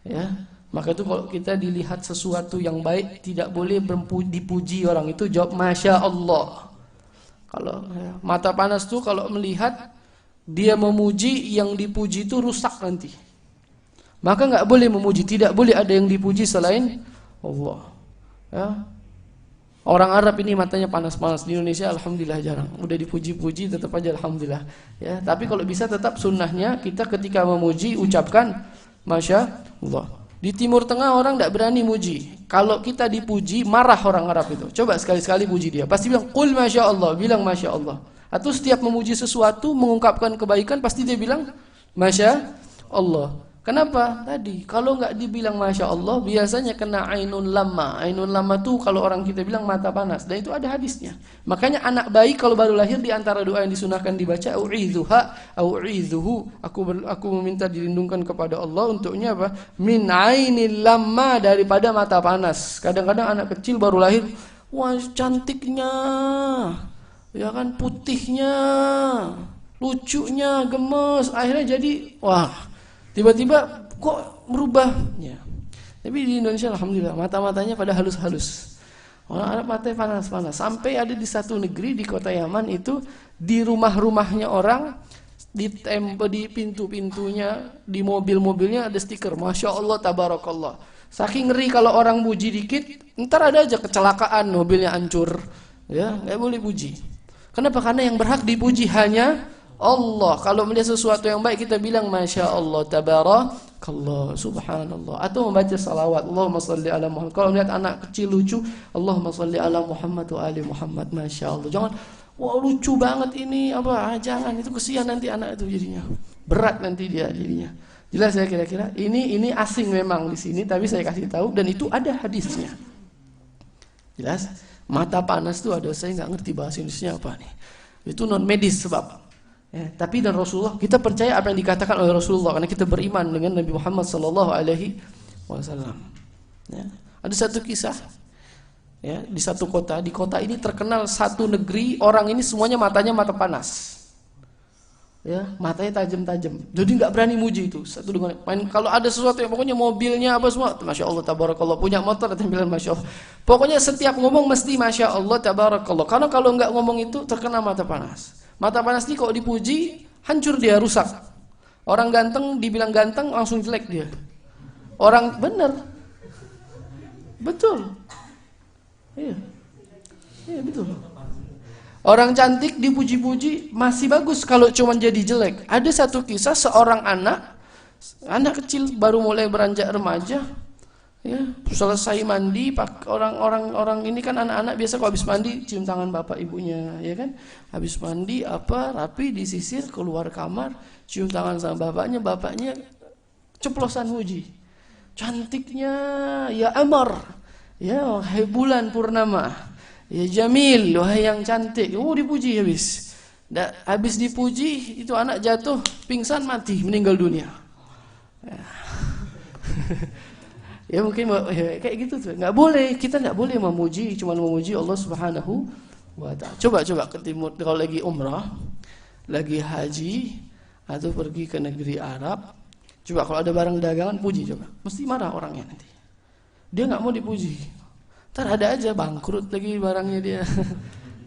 Ya, maka itu kalau kita dilihat sesuatu yang baik tidak boleh dipuji orang itu, jawab masya Allah. Kalau mata panas tuh kalau melihat dia memuji, yang dipuji itu rusak nanti. Maka nggak boleh memuji, tidak boleh ada yang dipuji selain Allah. Ya. Orang Arab ini matanya panas-panas. Di Indonesia alhamdulillah jarang. Udah dipuji-puji tetap aja alhamdulillah. Ya, tapi kalau bisa tetap sunnahnya kita ketika memuji ucapkan masya Allah. Di Timur Tengah orang tidak berani muji. Kalau kita dipuji marah orang Arab itu. Coba sekali-sekali puji dia. Pasti bilang qul masya Allah, bilang masya Allah. Atau setiap memuji sesuatu, mengungkapkan kebaikan, pasti dia bilang masya Allah. Kenapa? Tadi kalau nggak dibilang masya Allah, biasanya kena ainun lama. Ainun lama tuh kalau orang kita bilang mata panas, dan itu ada hadisnya. Makanya anak bayi kalau baru lahir, di antara doa yang disunahkan dibaca au'idzuhu, aku meminta dilindungkan kepada Allah untuknya apa? Min ainil lama, daripada mata panas. Kadang-kadang anak kecil baru lahir, wah cantiknya, ya kan, putihnya, lucunya, gemes, akhirnya jadi wah Tiba-tiba kok merubah ya. Tapi di Indonesia alhamdulillah mata-matanya pada halus-halus. Orang Arab matanya panas-panas. Sampai ada di satu negeri di kota Yaman itu di rumah-rumahnya orang di pintu-pintunya, di mobil-mobilnya ada stiker Masya Allah tabarakallah. Saking ngeri kalau orang puji dikit, ntar ada aja kecelakaan, mobilnya hancur. Ya, nggak boleh puji. Kenapa? Karena yang berhak dipuji hanya Allah. Kalau melihat sesuatu yang baik kita bilang Masya Allah tabarakallah, subhanallah. Atau membaca salawat Allahumma salli ala Muhammad. Kalau melihat anak kecil lucu Allahumma salli ala Muhammad wa ali Muhammad. Masya Allah. Jangan wah lucu banget ini apa? Jangan, itu kesian nanti anak itu jadinya. Berat nanti dia jadinya. Jelas saya kira-kira. Ini asing memang di sini, tapi saya kasih tahu dan itu ada hadisnya. Jelas? Mata panas itu ada, saya nggak ngerti bahasa Indonesia apa nih. Itu non medis sebab. Ya, tapi dan Rasulullah kita percaya apa yang dikatakan oleh Rasulullah karena kita beriman dengan Nabi Muhammad sallallahu alaihi wasallam. Ya, ada satu kisah. Ya, di satu kota, di kota ini terkenal satu negeri orang ini semuanya matanya mata panas. Ya, matanya tajam-tajam. Jadi nggak berani muji itu. Satu dengan main kalau ada sesuatu yang pokoknya mobilnya apa semua, Masya Allah tabarakallah, punya motor atau bilang Masya Allah. Pokoknya setiap ngomong mesti Masya Allah tabarakallah. Karena kalau nggak ngomong itu terkena mata panas. Mata panas ini kalau dipuji hancur dia, rusak. Orang ganteng dibilang ganteng langsung jelek dia. Orang bener. Betul. Iya. Iya betul. Orang cantik dipuji-puji masih bagus kalau cuma jadi jelek. Ada satu kisah seorang anak kecil baru mulai beranjak remaja, ya, selesai mandi, orang ini kan anak-anak biasa kalau habis mandi cium tangan bapak ibunya, ya kan? Habis mandi apa rapi disisir keluar kamar, cium tangan sama bapaknya ceplosan muji. Cantiknya ya Amar, ya wahai bulan purnama. Ya Jamil, wahai yang cantik. Oh dipuji habis. Habis dipuji itu anak jatuh, pingsan, mati, meninggal dunia. Ya, ya mungkin ya, kayak gitu tuh. Nggak boleh, kita nggak boleh memuji, cuma memuji Allah Subhanahu wa Ta'ala. Coba ke timur kalau lagi umrah, lagi haji atau pergi ke negeri Arab. Coba kalau ada barang dagangan puji coba. Mesti marah orangnya nanti. Dia nggak mau dipuji. Ntar ada aja bangkrut lagi barangnya dia.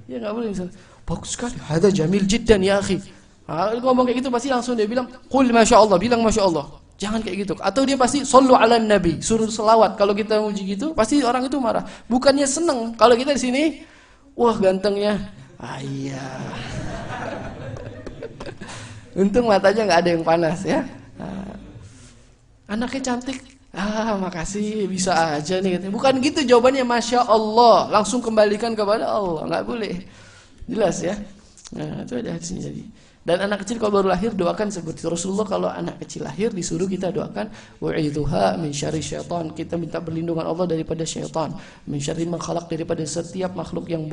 Ya nggak boleh misalnya. Bagus sekali. Hada jamil jiddan ya akhi. Ngomong kayak gitu pasti langsung dia bilang qul masya Allah, bilang masya Allah. Jangan kayak gitu. Atau dia pasti sallu ala nabi, suruh selawat. Kalau kita muji gitu pasti orang itu marah. Bukannya seneng. Kalau kita di sini, wah gantengnya. Iya. Untung matanya nggak ada yang panas ya. Anaknya cantik. Makasih, bisa aja nih. Bukan gitu jawabannya, Masya Allah. Langsung kembalikan kepada Allah. Nggak boleh. Jelas ya. Nah, itu ada hadisnya jadi. Dan anak kecil kalau baru lahir doakan seperti Rasulullah. Kalau anak kecil lahir disuruh kita doakan wa'idhuha min syarri syaitan. Kita minta perlindungan Allah daripada syaitan. Min syarri ma khalaq, daripada setiap makhluk yang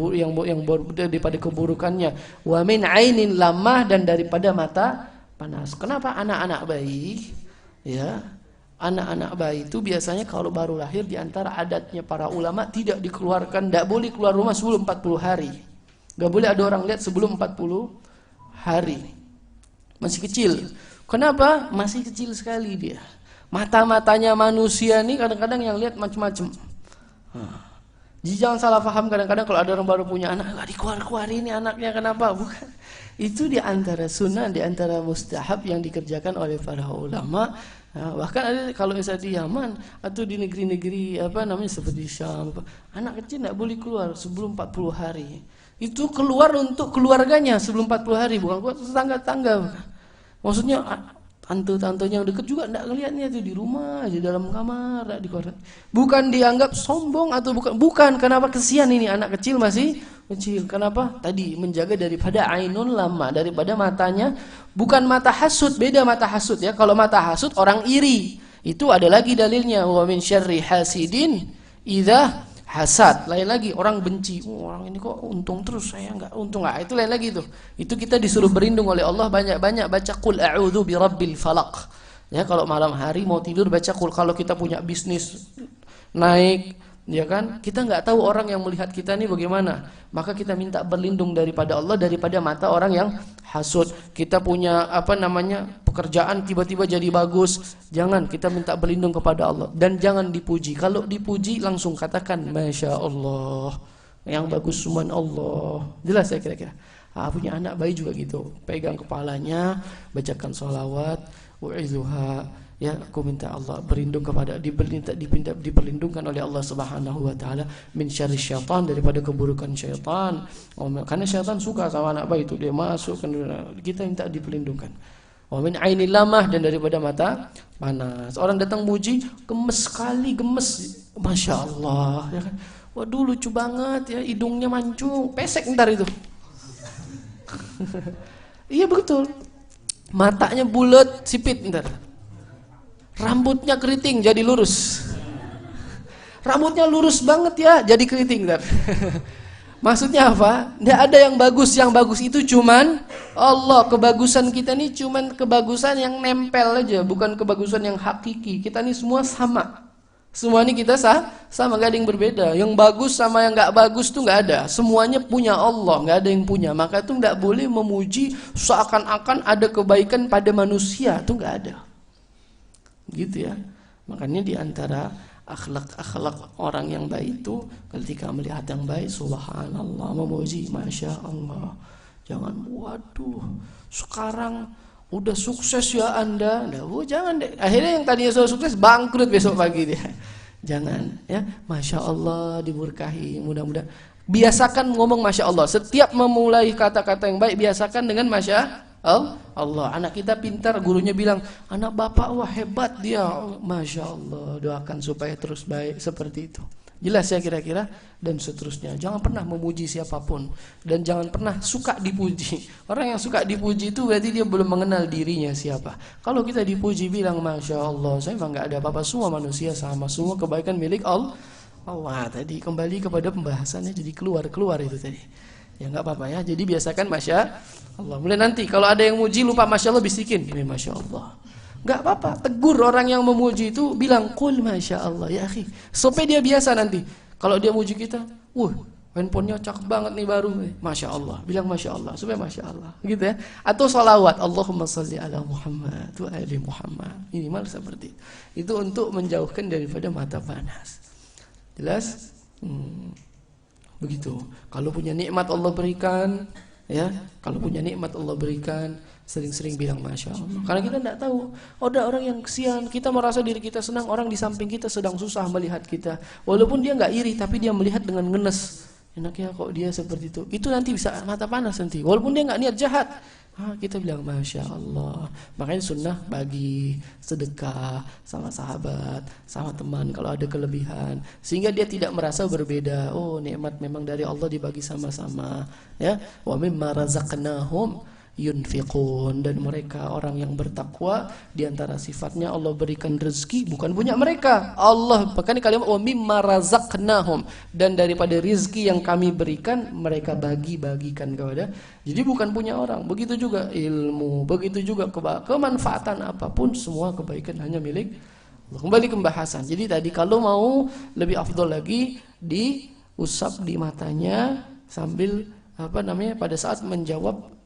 daripada keburukannya. Wa min ainin lamah, dan daripada mata panas. Kenapa anak-anak bayi? Ya. Anak-anak bayi itu biasanya kalau baru lahir, di antara adatnya para ulama tidak dikeluarkan, tidak boleh keluar rumah sebelum 40 hari. Gak boleh ada orang lihat sebelum 40 hari. Masih kecil. Kenapa? Masih kecil sekali dia. Mata-matanya manusia nih kadang-kadang yang lihat macam-macam. Jadi jangan salah paham kadang-kadang kalau ada orang baru punya anak, gak dikeluar-keluarin ini anaknya, kenapa? Bukan. Itu di antara sunnah, di antara mustahab yang dikerjakan oleh para ulama. Nah, bahkan ada kalau misalnya di Yaman atau di negeri-negeri seperti Syam, anak kecil tidak boleh keluar sebelum 40 hari. Itu keluar untuk keluarganya sebelum 40 hari, bukan buat tetangga-tetangga. Maksudnya tante-tantenya yang dekat juga tidak ngelihatnya itu di rumah, di dalam kamar, tidak dikeluarkan. Bukan dianggap sombong atau bukan. Kenapa? Kesian ini anak kecil masih kecil. Kenapa? Tadi menjaga daripada ainun lama, daripada matanya. Bukan mata hasud, beda mata hasud ya. Kalau mata hasud orang iri, itu ada lagi dalilnya. Wa min syarri hasidin idza hasad. Lain lagi orang benci. Orang ini kok untung terus, saya enggak untung. Itu lain lagi itu. Itu kita disuruh berlindung oleh Allah, banyak-banyak baca qul a'udzu birabbil falaq. Ya, kalau malam hari mau tidur baca qul. Kalau kita punya bisnis naik, ya kan, kita nggak tahu orang yang melihat kita ini bagaimana, maka kita minta berlindung daripada Allah daripada mata orang yang hasud. Kita punya pekerjaan tiba-tiba jadi bagus. Jangan, kita minta berlindung kepada Allah. Dan jangan dipuji. Kalau dipuji langsung katakan Masya Allah, yang bagus cuman Allah. Jelas ya kira-kira. Punya anak bayi juga gitu, pegang kepalanya, bacakan sholawat, u'izuha, ya aku minta Allah berlindung kepada, diperlindungkan oleh Allah Subhanahu wa taala min syarri syaitan, daripada keburukan syaitan. Karena syaitan suka sama anak bayi itu, dia masuk, kita minta diperlindungkan. Wa min ainil lamah, dan daripada mata panas. Orang datang muji, gemes sekali, gemes, Masya Allah, ya kan? Waduh lucu banget ya, hidungnya mancung, pesek ntar itu. Iya betul. Matanya bulat, sipit ntar. Rambutnya keriting jadi lurus. Rambutnya lurus banget ya, jadi keriting ntar. Maksudnya apa? Tidak ada yang bagus. Yang bagus itu cuman Allah. Kebagusan kita ini cuman kebagusan yang nempel aja, bukan kebagusan yang hakiki. Kita ini semua sama. Semua ini kita sama, gak ada yang berbeda. Yang bagus sama yang gak bagus tuh gak ada. Semuanya punya Allah, gak ada yang punya. Maka itu gak boleh memuji seakan-akan ada kebaikan pada manusia, itu gak ada. Gitu ya. Makanya diantara akhlak-akhlak orang yang baik itu, ketika melihat yang baik, subhanallah, memuji, Masya Allah. Jangan, waduh, sekarang udah sukses ya Anda. Jangan deh. Akhirnya yang tadinya sudah sukses bangkrut besok pagi dia. Jangan ya. Masya Allah, diberkahi, mudah-mudahan. Biasakan ngomong Masya Allah. Setiap memulai kata-kata yang baik, biasakan dengan Masya Allah. Anak kita pintar, gurunya bilang, anak bapak wah hebat dia. Masya Allah, doakan supaya terus baik seperti itu. Jelas ya kira-kira, dan seterusnya. Jangan pernah memuji siapapun, dan jangan pernah suka dipuji. Orang yang suka dipuji itu berarti dia belum mengenal dirinya siapa. Kalau kita dipuji bilang Masya Allah, saya memang gak ada apa-apa, semua manusia sama, semua kebaikan milik Allah. Tadi kembali kepada pembahasannya, jadi keluar itu tadi. Ya nggak apa-apa ya. Jadi biasakan Masya Allah. Mulai nanti kalau ada yang muji lupa Masya Allah, bisikin ini Masya Allah. Nggak apa-apa. Tegur orang yang memuji itu, bilang qul Masya Allah ya akhi. Supaya dia biasa nanti. Kalau dia muji kita, handphonenya cakep banget nih baru, Masya Allah. Bilang Masya Allah supaya Masya Allah. Gitu ya. Atau salawat, Allahumma salli ala Muhammad wa ali Muhammad. Minimal seperti itu. Itu untuk menjauhkan daripada mata panas. Jelas? Begitu. Kalau punya nikmat Allah berikan, ya, kalau punya nikmat Allah berikan, sering-sering bilang Masya Allah. Karena kita tidak tahu, ada orang yang kesian, kita merasa diri kita senang, orang di samping kita sedang susah melihat kita. Walaupun dia nggak iri, tapi dia melihat dengan ngenes. Enaknya kok dia seperti itu. Itu nanti bisa mata panas nanti. Walaupun dia nggak niat jahat, kita bilang Masya Allah. Makanya sunnah bagi sedekah sama sahabat, sama teman kalau ada kelebihan, sehingga dia tidak merasa berbeda. Oh, nikmat memang dari Allah dibagi sama-sama. Ya, wa mimma razaqnahum yunfiqun, dan mereka orang yang bertakwa, diantara sifatnya Allah berikan rezeki bukan punya mereka. Allah bahkan kalimat wa mimma razaqnahum, dan daripada rezeki yang kami berikan mereka bagi-bagikan kepada. Jadi bukan punya orang. Begitu juga ilmu, begitu juga kemanfaatan apapun, semua kebaikan hanya milik Allah. Kembali ke pembahasan. Jadi tadi kalau mau lebih afdol lagi, diusap di matanya sambil pada saat menjawab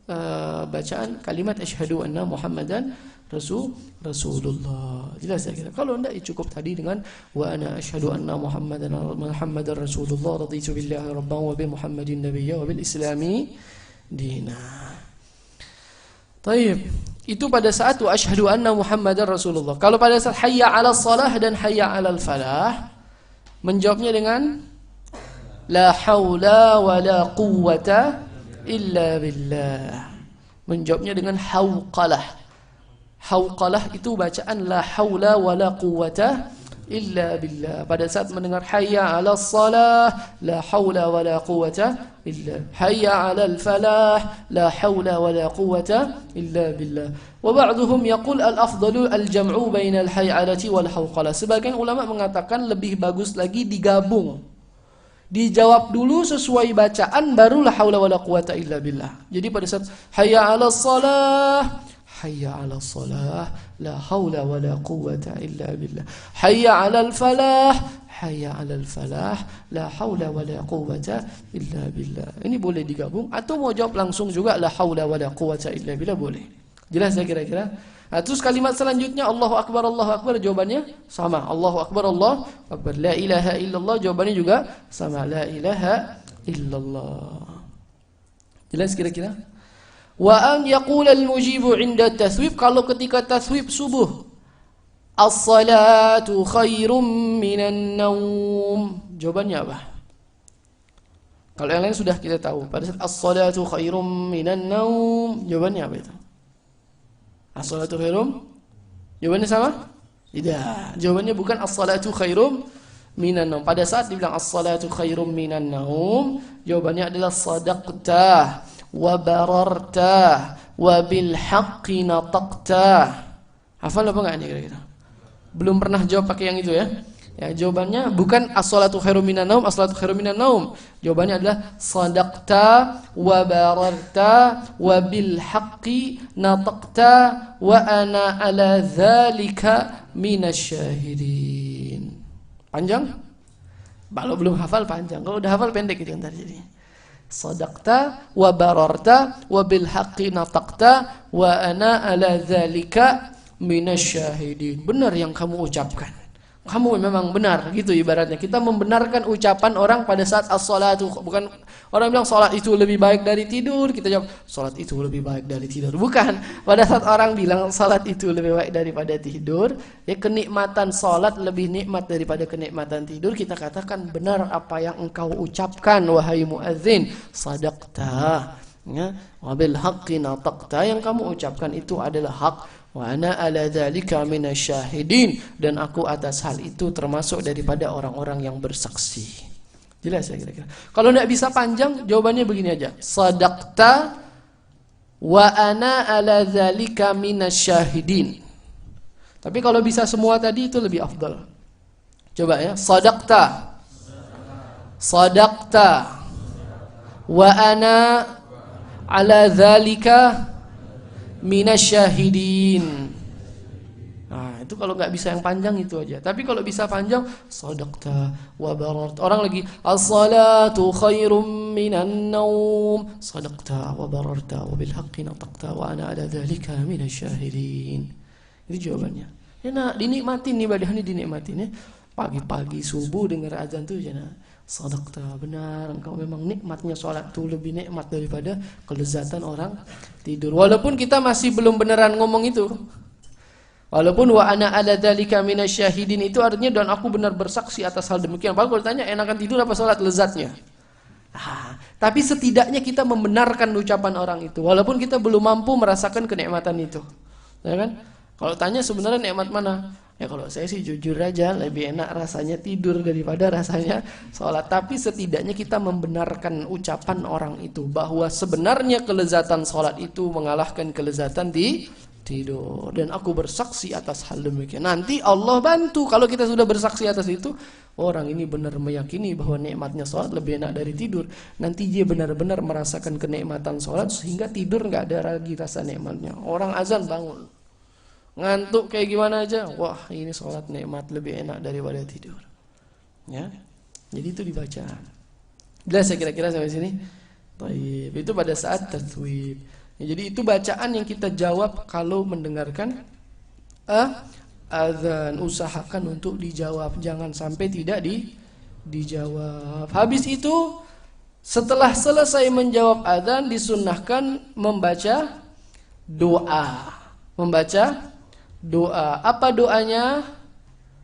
bacaan kalimat asyhadu anna Muhammadan Rasulullah. Jelas ya kira. Kalau enggak, cukup tadi dengan wa ana asyhadu anna Muhammadan Rasulullah, raditu billahi rabban wa bi Muhammadin nabiyya wa bil islami dina. Taib. Itu pada saat wa asyhadu anna Muhammadan Rasulullah. Kalau pada saat hayya 'alas shalah dan hayya 'alal falah, menjawabnya dengan la haula wa la quwwata illa billah. Menjawabnya dengan hauqalah. Hauqalah itu bacaan la haula wa la quwwata illa billah. Pada saat mendengar hayya 'alas shalah, la haula wa la quwwata illa. Hayya 'alal falah, la haula wa la quwwata illa billah. Wa ba'dhum yaqul al-afdalu al-jam'u bainal hay'alati wal hauqalah. Sebagian ulama mengatakan lebih bagus lagi digabung. Dijawab dulu sesuai bacaan, baru la haula wala quwata illa billah. Jadi pada saat hayya 'alas shalah, hayya 'alas shalah, la haula wala quwata illa billah. Hayya 'alal falah, hayya 'alal falah, la haula wala quwata illa billah. Ini boleh digabung, atau mau jawab langsung juga la haula wala quwata illa billah boleh. Jelas ya kira-kira? Nah, terus kalimat selanjutnya Allahu Akbar, jawabannya sama. Allahu Akbar, Allahu Akbar. La ilaha illallah, jawabannya juga sama. La ilaha illallah. Jelas kira-kira? Wa an yaqula al-mujibu 'inda taswib, kalau ketika taswib subuh, as-salatu khairum minan naum. Jawabannya apa? Kalau yang lain sudah kita tahu. Pada saat as-salatu khairum minan naum, jawabannya apa itu? As-salatu khairum? Jawabannya sama? Tidak. Jawabannya bukan as-salatu khairum minan naum. Pada saat dibilang as-salatu khairum minan naum, jawabannya adalah sadaqta wa bararta wa bil haqqi nataqta. Hafal apa enggak ini kira-kira? Belum pernah jawab pakai yang itu ya? Ya, jawabannya bukan as-salatu khairum minan naum, as-salatu khairum minan naum. Jawabannya adalah sadaqta wa bararta wa bil haqqi nataqta wa ana ala dzalika minasyahidin. Panjang? Kalau belum hafal panjang. Kalau udah hafal pendek itu yang tadi jadi. Sadaqta wa bararta wa bil haqqi nataqta wa ana ala dzalika minasyahidin. Benar yang kamu ucapkan. Kamu memang benar, gitu ibaratnya. Kita membenarkan ucapan orang pada saat as-salatu. Bukan orang bilang salat itu lebih baik dari tidur, kita jawab salat itu lebih baik dari tidur. Bukan. Pada saat orang bilang salat itu lebih baik daripada tidur, ya kenikmatan salat lebih nikmat daripada kenikmatan tidur, kita katakan benar apa yang engkau ucapkan wahai muadzin. Sadaqta. Ya, wabil haqqi nataqta, yang kamu ucapkan itu adalah hak. Wa ana ala dzalika minasyahidin, dan aku atas hal itu termasuk daripada orang-orang yang bersaksi. Jelas ya kira-kira. Kalau tidak bisa panjang, jawabannya begini aja. Sadaqta wa ana ala dzalika minasyahidin. Tapi kalau bisa semua tadi itu lebih afdal. Coba ya. Sadaqta. Sadaqta wa ana ala dzalika minasyahidin. Nah, itu kalau nggak bisa yang panjang itu aja. Tapi kalau bisa panjang, sadaqta wa bararta. Orang lagi as-salatu khairum minan naum. Sadaqta wa bararta wa bil haqqi nataqta wa ana ala dzalika minasyahidin. Itu jawabannya. Ya nak dinikmatin nih, ibadah ini dinikmatin ya. Pagi-pagi subuh dengar azan tuh ya nak. Sadaqta, benar, engkau memang nikmatnya sholat itu lebih nikmat daripada kelezatan orang tidur. Walaupun kita masih belum beneran ngomong itu. Walaupun wa ana ala dzalika minasyahidin itu artinya dan aku benar bersaksi atas hal demikian. Padahal kalau ditanya enakan tidur apa sholat, lezatnya. Tapi setidaknya kita membenarkan ucapan orang itu. Walaupun kita belum mampu merasakan kenikmatan itu. Ya kan? Kalau tanya sebenarnya nikmat mana? Ya kalau saya sih jujur aja lebih enak rasanya tidur daripada rasanya sholat. Tapi setidaknya kita membenarkan ucapan orang itu bahwa sebenarnya kelezatan sholat itu mengalahkan kelezatan di tidur. Dan aku bersaksi atas hal demikian. Nanti Allah bantu kalau kita sudah bersaksi atas itu. Orang ini benar meyakini bahwa nikmatnya sholat lebih enak dari tidur. Nanti dia benar-benar merasakan kenikmatan sholat sehingga tidur nggak ada lagi rasa nikmatnya. Orang azan bangun. Ngantuk kayak gimana aja, wah ini sholat nikmat lebih enak daripada tidur. Ya, jadi itu dibaca. Jelas saya kira-kira sampai sini. Baik, itu pada saat taswib. Ya, jadi itu bacaan yang kita jawab kalau mendengarkan azan. Usahakan untuk dijawab, jangan sampai tidak dijawab. Habis itu setelah selesai menjawab azan disunnahkan membaca doa. Doa. Apa doanya?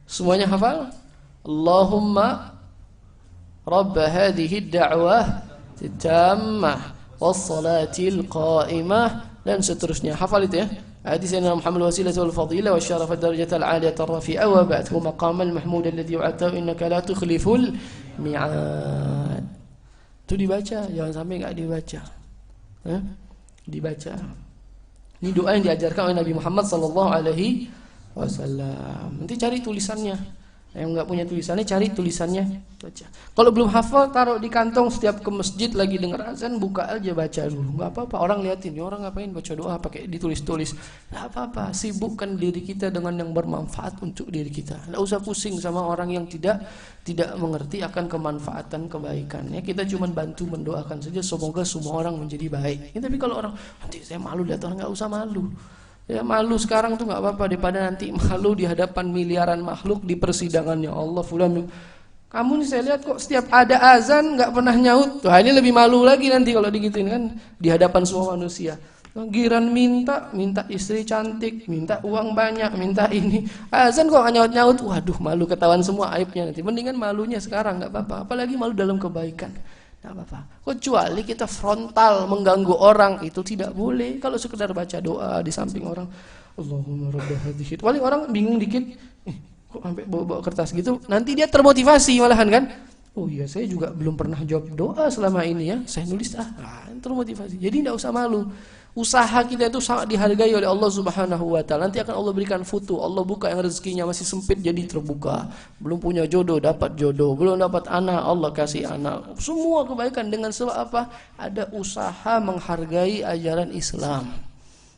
Semuanya hafal? Allahumma rabb hadhihi ad-da'wah tammah was-salatil qa'imah, dan seterusnya. Hafal itu ya. Hadis Nabi Muhammad wasilah wal fadilah wa syaraf ad-darajat al-'aliyah ar-rafi'ah wa ba'thu maqam al-mahmud alladhi wa'atahu innaka la tukhliful mi'ad. Itu dibaca, jangan sampai enggak dibaca. Dibaca. Ini doa yang diajarkan oleh Nabi Muhammad SAW. Nanti cari tulisannya. Yang nggak punya tulisannya cari tulisannya, baca. Kalau belum hafal taruh di kantong, setiap ke masjid lagi dengar azan buka aja baca dulu. Nggak apa-apa, orang liatin, orang ngapain baca doa pakai ditulis-tulis. Nggak apa-apa, sibukkan diri kita dengan yang bermanfaat untuk diri kita. Nggak usah pusing sama orang yang tidak mengerti akan kemanfaatan kebaikannya. Kita cuma bantu mendoakan saja, semoga semua orang menjadi baik. Ya, tapi kalau orang nanti saya malu lihat orang, nggak usah malu. Ya malu sekarang tuh nggak apa-apa daripada nanti malu di hadapan miliaran makhluk di persidangannya Allah. Fulan, kamu nih saya lihat kok setiap ada azan nggak pernah nyaut. Tuh ini lebih malu lagi nanti kalau digituin kan di hadapan semua manusia. Giran minta istri cantik, minta uang banyak, minta ini. Azan kok nggak nyaut-nyaut. Waduh, malu ketahuan semua aibnya nanti. Mendingan malunya sekarang nggak apa-apa. Apalagi malu dalam kebaikan. Nggak apa-apa. Kecuali kita frontal mengganggu orang itu tidak boleh. Kalau sekedar baca doa di samping orang, Allahumma rabb hadhihi. Paling orang bingung dikit, kok sampai bawa kertas gitu. Nanti dia termotivasi malahan kan. Oh iya, saya juga belum pernah jawab doa selama ini ya. Saya nulis termotivasi. Jadi tidak usah malu. Usaha kita itu sangat dihargai oleh Allah Subhanahu wa taala. Nanti akan Allah berikan futu. Allah buka yang rezekinya masih sempit jadi terbuka. Belum punya jodoh dapat jodoh, belum dapat anak Allah kasih anak. Semua kebaikan dengan sebab apa? Ada usaha menghargai ajaran Islam.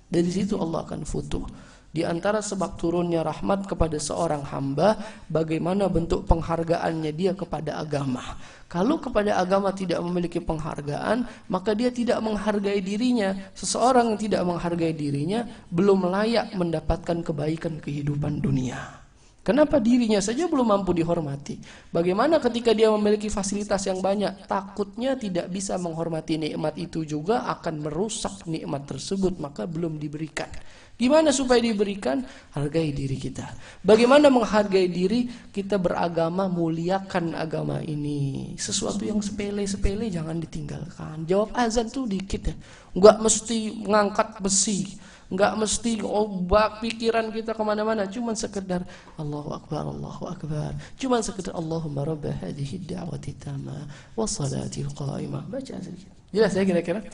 Dari situ Allah akan futu. Di antara sebab turunnya rahmat kepada seorang hamba, bagaimana bentuk penghargaannya dia kepada agama. Kalau kepada agama tidak memiliki penghargaan, maka dia tidak menghargai dirinya. Seseorang yang tidak menghargai dirinya belum layak mendapatkan kebaikan kehidupan dunia. Kenapa dirinya saja belum mampu dihormati? Bagaimana ketika dia memiliki fasilitas yang banyak, takutnya tidak bisa menghormati nikmat itu juga akan merusak nikmat tersebut, maka belum diberikan. Gimana supaya diberikan? Hargai diri kita. Bagaimana menghargai diri? Kita beragama, muliakan agama ini. Sesuatu yang sepele-sepele jangan ditinggalkan. Jawab azan tuh dikit ya. Enggak mesti mengangkat besi, enggak mesti obak pikiran kita kemana-mana. Cuman sekedar Allahu Akbar, Allahu Akbar. Cuman sekedar Allahumma rabba hadhihi da'wati tamma wa salatil qa'imah. Baca sedikit. Jelas ya kira-kira?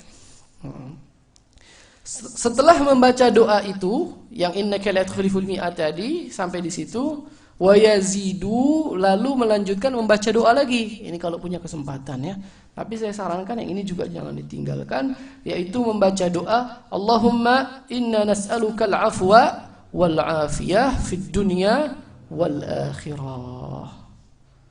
Setelah membaca doa itu yang innaka la tukhliful mi'ad tadi sampai di situ, wa yazidu, lalu melanjutkan membaca doa lagi. Ini kalau punya kesempatan ya. Tapi saya sarankan yang ini juga jangan ditinggalkan, yaitu membaca doa Allahumma inna nas'aluka al-afwa wal afiyah fid dunya wal akhirah.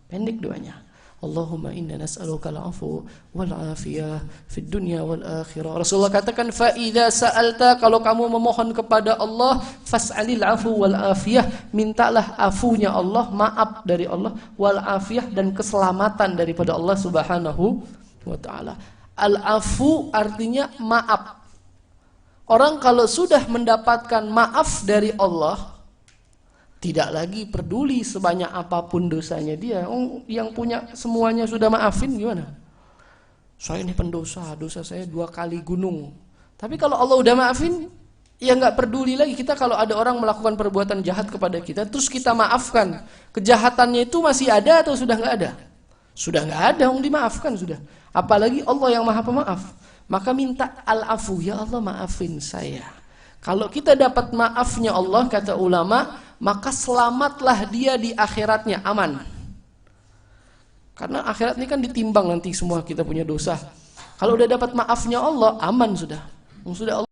Pendek doanya. Allahumma inna nas'aluka al-'afwa wal 'afiyah fid dunya wal akhirah. Rasulullah katakan fa idza sa'alta, kalau kamu memohon kepada Allah, fas'alil 'afwa wal 'afiyah, mintalah afunya Allah, maaf dari Allah, wal 'afiyah, dan keselamatan daripada Allah Subhanahu wa taala. Al-'afu artinya maaf. Orang kalau sudah mendapatkan maaf dari Allah, tidak lagi peduli sebanyak apapun dosanya dia. Yang punya semuanya sudah maafin gimana? Saya ini pendosa, dosa saya 2 kali gunung. Tapi kalau Allah udah maafin, ya nggak peduli lagi. Kita kalau ada orang melakukan perbuatan jahat kepada kita, terus kita maafkan, kejahatannya itu masih ada atau sudah nggak ada? Sudah nggak ada, dimaafkan sudah. Apalagi Allah yang Maha Pemaaf. Maka minta al-afu, ya Allah maafin saya. Kalau kita dapat maafnya Allah, kata ulama, maka selamatlah dia di akhiratnya, aman. Karena akhirat ini kan ditimbang nanti semua kita punya dosa. Kalau udah dapat maafnya Allah, aman sudah. Sudah Allah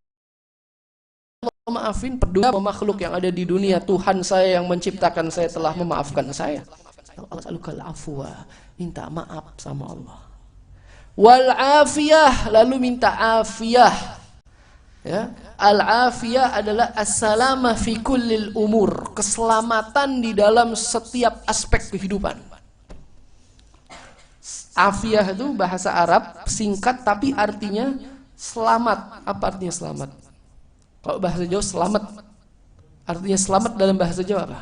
maafin, peduli makhluk yang ada di dunia. Tuhan saya yang menciptakan saya telah memaafkan saya. Al-alukal afwa, minta maaf sama Allah. Wal afiyah, lalu minta afiyah. Ya, al-afiyah adalah as-salamah fi kullil umur, keselamatan di dalam setiap aspek kehidupan. Afiyah itu bahasa Arab singkat tapi artinya selamat. Apa artinya selamat? Kalau bahasa Jawa selamat, artinya selamat dalam bahasa Jawa apa?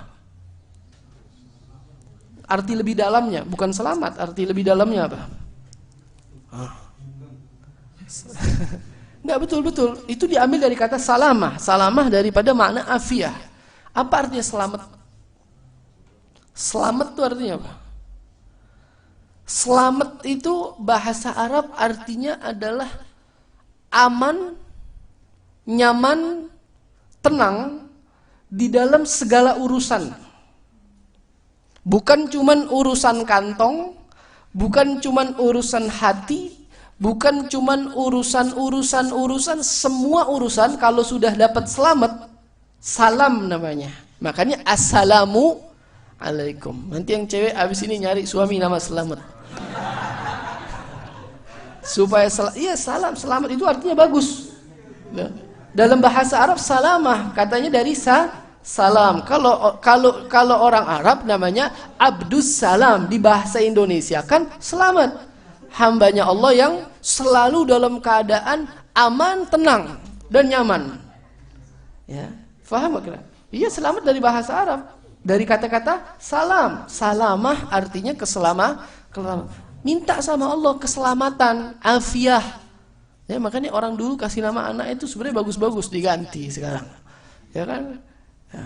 Arti lebih dalamnya, bukan selamat, arti lebih dalamnya apa? Enggak, betul-betul. Itu diambil dari kata salamah. Salamah daripada makna afiyah. Apa artinya selamat? Selamat itu artinya apa? Selamat itu bahasa Arab artinya adalah aman, nyaman, tenang di dalam segala urusan. Bukan cuman urusan kantong, bukan cuman urusan hati, bukan cuman urusan, semua urusan kalau sudah dapat selamat, salam namanya. Makanya assalamu alaikum. Nanti yang cewek abis ini nyari suami nama selamat. Supaya iya salam, selamat itu artinya bagus. Dalam bahasa Arab salamah katanya dari salam. Kalau orang Arab namanya abdus salam. Di bahasa Indonesia kan selamat. Hambanya Allah yang selalu dalam keadaan aman, tenang dan nyaman. Ya, faham enggak? Iya, selamat dari bahasa Arab. Dari kata-kata salam. Salamah artinya keselamatan. Minta sama Allah keselamatan, afiah. Ya, makanya orang dulu kasih nama anak itu sebenarnya bagus-bagus, diganti sekarang. Ya kan? Ya.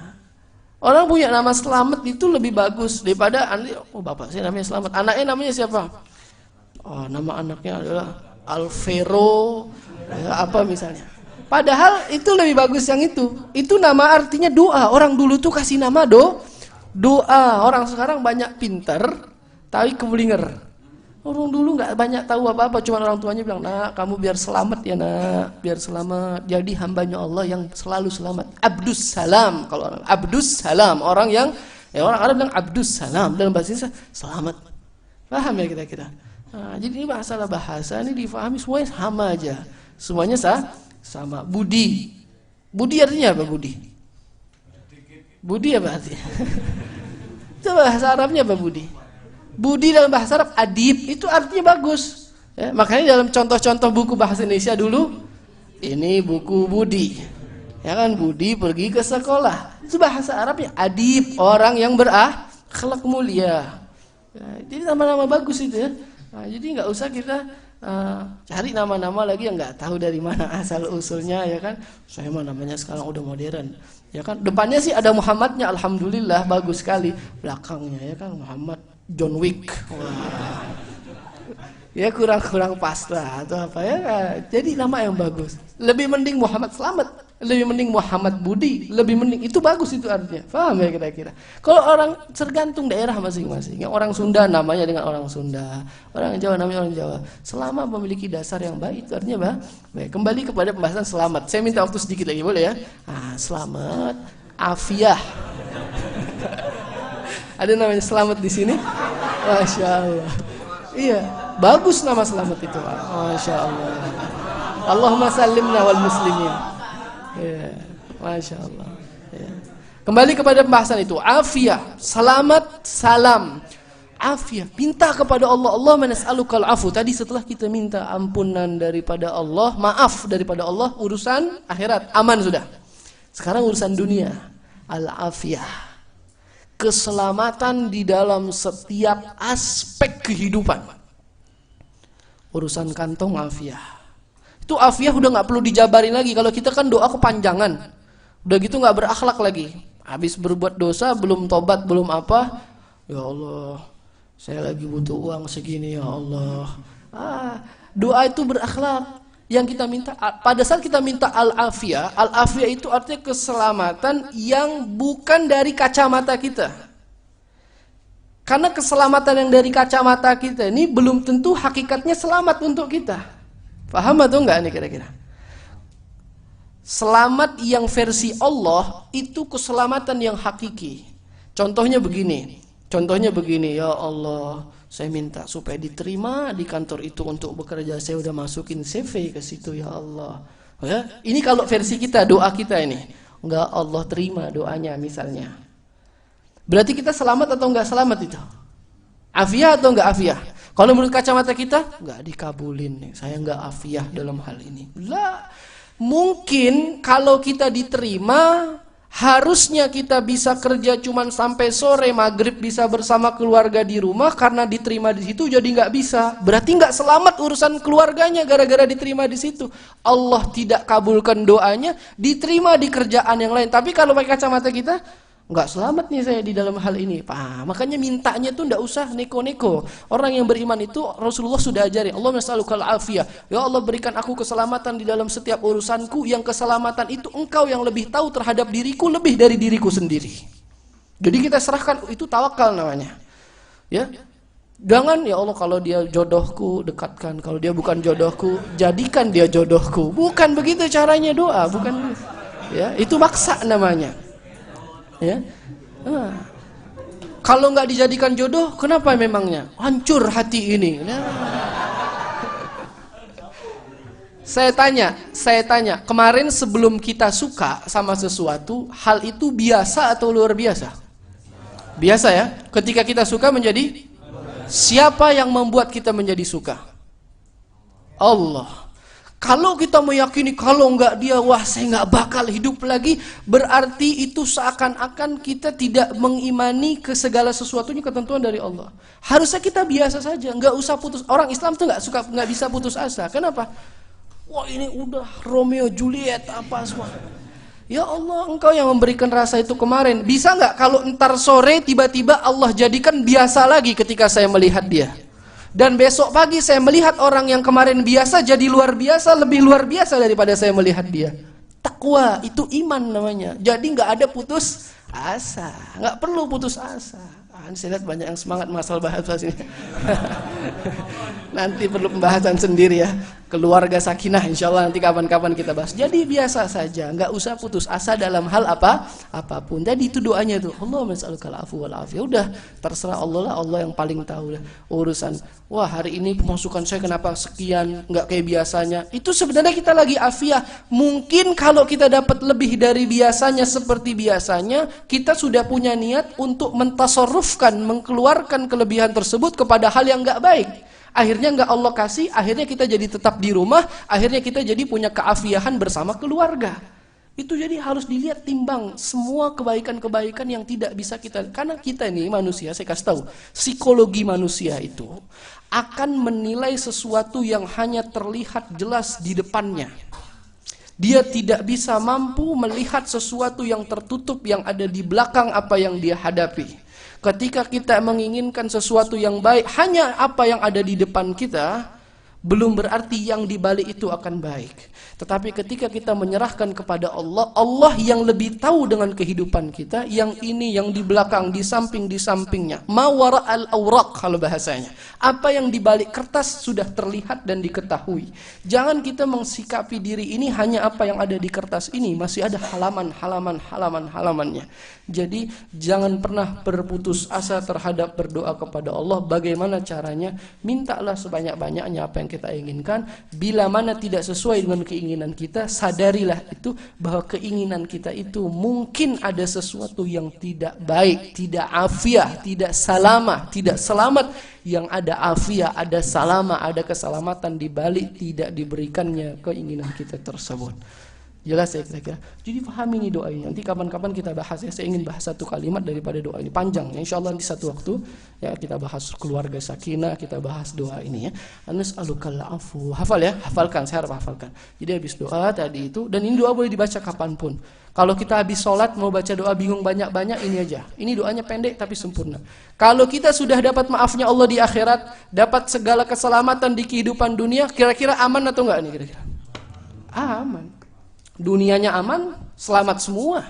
Orang punya nama Selamat itu lebih bagus daripada bapak saya namanya Selamat. Anaknya namanya siapa? Oh, nama anaknya adalah Alvero, ya, apa misalnya. Padahal itu lebih bagus yang itu. Itu nama artinya doa. Orang dulu tuh kasih nama doa. Orang sekarang banyak pinter, tapi keblinger. Orang dulu nggak banyak tahu apa-apa, cuma orang tuanya bilang, nak kamu biar selamat ya nak, biar selamat. Jadi hambanya Allah yang selalu selamat. Abdus salam, kalau orang Abdus salam, orang yang orang Arab bilang Abdus salam, dalam bahasa Indonesia selamat. Paham ya kita? Nah, jadi ini masalah bahasa ini difahami semuanya sama aja, semuanya sama. Budi artinya apa budi? Budi apa artinya? Itu bahasa Arabnya apa budi? Budi dalam bahasa Arab adib itu artinya bagus. Ya, makanya dalam contoh-contoh buku bahasa Indonesia dulu, ini buku Budi. Ya kan, Budi pergi ke sekolah. Itu bahasa Arabnya adib, orang yang berakhlak mulia. Ya, jadi nama-nama bagus itu ya. Nah, jadi nggak usah kita cari nama-nama lagi yang nggak tahu dari mana asal usulnya, ya kan. Saya mah namanya sekarang udah modern. Ya kan, depannya sih ada Muhammadnya, alhamdulillah bagus sekali. Belakangnya ya kan Muhammad John Wick. Wah. Ya kurang pas lah atau apa ya. Jadi nama yang bagus. Lebih mending Muhammad Selamat, lebih mending Muhammad Budi, lebih mending itu bagus itu artinya. Paham ya kira-kira? Kalau orang tergantung daerah masing-masing. Yang orang Sunda namanya dengan orang Sunda, orang Jawa namanya orang Jawa. Selama memiliki dasar yang baik itu artinya baik. Kembali kepada pembahasan selamat. Saya minta waktu sedikit lagi boleh ya? Selamat, afiah. Ada namanya Selamat di sini. Masya Allah. Iya, bagus nama Selamat itu. Masya Allah. Allahumma sallimna wal muslimin. Iya, Masya Allah. Ya. Kembali kepada pembahasan itu. Afiah, selamat, salam. Afiah, minta kepada Allah. Allah nas'alukal afu. Tadi setelah kita minta ampunan daripada Allah, maaf daripada Allah, urusan akhirat aman sudah. Sekarang urusan dunia. Al-afiyah, keselamatan di dalam setiap aspek kehidupan. Urusan kantong afiah. Itu afiah udah nggak perlu dijabarin lagi. Kalau kita kan doa kepanjangan, udah gitu nggak berakhlak lagi. Habis berbuat dosa, belum tobat, belum apa. Ya Allah, saya lagi butuh uang segini ya Allah. Doa itu berakhlak. Yang kita minta, pada saat kita minta al-afiyah itu artinya keselamatan yang bukan dari kacamata kita. Karena keselamatan yang dari kacamata kita ini belum tentu hakikatnya selamat untuk kita. Paham atau enggak nih kira-kira? Selamat yang versi Allah itu keselamatan yang hakiki. Contohnya begini, ya Allah, saya minta supaya diterima di kantor itu untuk bekerja. Saya udah masukin CV ke situ ya Allah. Ya, ini kalau versi kita, doa kita ini. Enggak Allah terima doanya misalnya. Berarti kita selamat atau enggak selamat itu? Afiah atau enggak afiah? Kalau menurut kacamata kita, enggak dikabulin nih. Saya enggak afiah dalam hal ini. Lah, mungkin kalau kita diterima, harusnya kita bisa kerja cuman sampai sore, maghrib bisa bersama keluarga di rumah. Karena diterima di situ jadi nggak bisa. Berarti nggak selamat urusan keluarganya gara-gara diterima di situ. Allah tidak kabulkan doanya, diterima di kerjaan yang lain. Tapi kalau pakai kacamata kita, nggak selamat nih saya di dalam hal ini. Makanya mintanya tuh nggak usah neko-neko. Orang yang beriman itu Rasulullah sudah ajari. Allah nas'alukal afiyah. Ya Allah, berikan aku keselamatan di dalam setiap urusanku. Yang keselamatan itu engkau yang lebih tahu terhadap diriku lebih dari diriku sendiri. Jadi kita serahkan, itu tawakal namanya. Ya. Jangan ya Allah, kalau dia jodohku dekatkan, kalau dia bukan jodohku jadikan dia jodohku. Bukan begitu caranya doa, bukan. Ya, itu maksa namanya. Ya. Kalau nggak dijadikan jodoh, kenapa memangnya? Hancur hati ini. Saya tanya, kemarin sebelum kita suka sama sesuatu, hal itu biasa atau luar biasa? Biasa ya. Ketika kita suka menjadi, siapa yang membuat kita menjadi suka? Allah. Kalau kita meyakini kalau enggak dia, wah saya enggak bakal hidup lagi, berarti itu seakan-akan kita tidak mengimani ke segala sesuatunya ketentuan dari Allah. Harusnya kita biasa saja, enggak usah putus. Orang Islam tuh enggak bisa putus asa. Kenapa? Wah ini udah Romeo Juliet apa semua. Ya Allah, engkau yang memberikan rasa itu kemarin. Bisa enggak kalau entar sore tiba-tiba Allah jadikan biasa lagi ketika saya melihat dia? Dan besok pagi saya melihat orang yang kemarin biasa jadi luar biasa, lebih luar biasa daripada saya melihat dia. Takwa, itu iman namanya. Jadi nggak ada putus asa, nggak perlu putus asa. Saya lihat banyak yang semangat masalah bahasa ini. Nanti perlu pembahasan sendiri ya. Keluarga sakinah, insya Allah nanti kapan-kapan kita bahas. Jadi biasa saja, nggak usah putus asa dalam hal apapun. Jadi itu doanya tuh, Allahumma nas'alukal afwa wal afiyah. Udah terserah Allah lah, Allah yang paling tahu lah urusan. Wah hari ini pemasukan saya kenapa sekian, nggak kayak biasanya. Itu sebenarnya kita lagi afiah. Mungkin kalau kita dapat lebih dari biasanya seperti biasanya, kita sudah punya niat untuk mentasarrufkan, mengeluarkan kelebihan tersebut kepada hal yang nggak baik. Akhirnya nggak Allah kasih, akhirnya kita jadi tetap di rumah, akhirnya kita jadi punya keafiahan bersama keluarga. Itu jadi harus dilihat timbang semua kebaikan-kebaikan yang tidak bisa kita, karena kita ini manusia, saya kasih tahu, psikologi manusia itu akan menilai sesuatu yang hanya terlihat jelas di depannya. Dia tidak bisa mampu melihat sesuatu yang tertutup yang ada di belakang apa yang dia hadapi. Ketika kita menginginkan sesuatu yang baik, hanya apa yang ada di depan kita, belum berarti yang di balik itu akan baik. Tetapi ketika kita menyerahkan kepada Allah, Allah yang lebih tahu dengan kehidupan kita, yang ini, yang di belakang, di samping-sampingnya. Ma wara'al awraq kalau bahasanya. Apa yang di balik kertas sudah terlihat dan diketahui. Jangan kita mensikapi diri ini hanya apa yang ada di kertas ini, masih ada halaman-halamannya. Jadi jangan pernah berputus asa terhadap berdoa kepada Allah. Bagaimana caranya? Mintalah sebanyak-banyaknya apa yang kita inginkan. Bila mana tidak sesuai dengan keinginan kita, sadarilah itu bahwa keinginan kita itu mungkin ada sesuatu yang tidak baik, tidak afiah, tidak salamah, tidak selamat. Yang ada afiah, ada salamah, ada keselamatan di balik tidak diberikannya keinginan kita tersebut. Jelas ya kira-kira. Jadi pahami ini doa ini. Nanti kapan-kapan kita bahas ya. Saya ingin bahas satu kalimat daripada doa ini. Panjang ya. Insyaallah nanti satu waktu ya kita bahas keluarga sakinah, kita bahas doa ini ya. Nas'alukal afu. Hafal ya, hafalkan, saya harap hafalkan. Jadi habis doa tadi itu, dan ini doa boleh dibaca kapanpun. Kalau kita habis sholat mau baca doa bingung banyak-banyak, ini aja. Ini doanya pendek tapi sempurna. Kalau kita sudah dapat maafnya Allah di akhirat, dapat segala keselamatan di kehidupan dunia, kira-kira aman atau enggak nih kira-kira? Aman. Dunianya aman, selamat semua.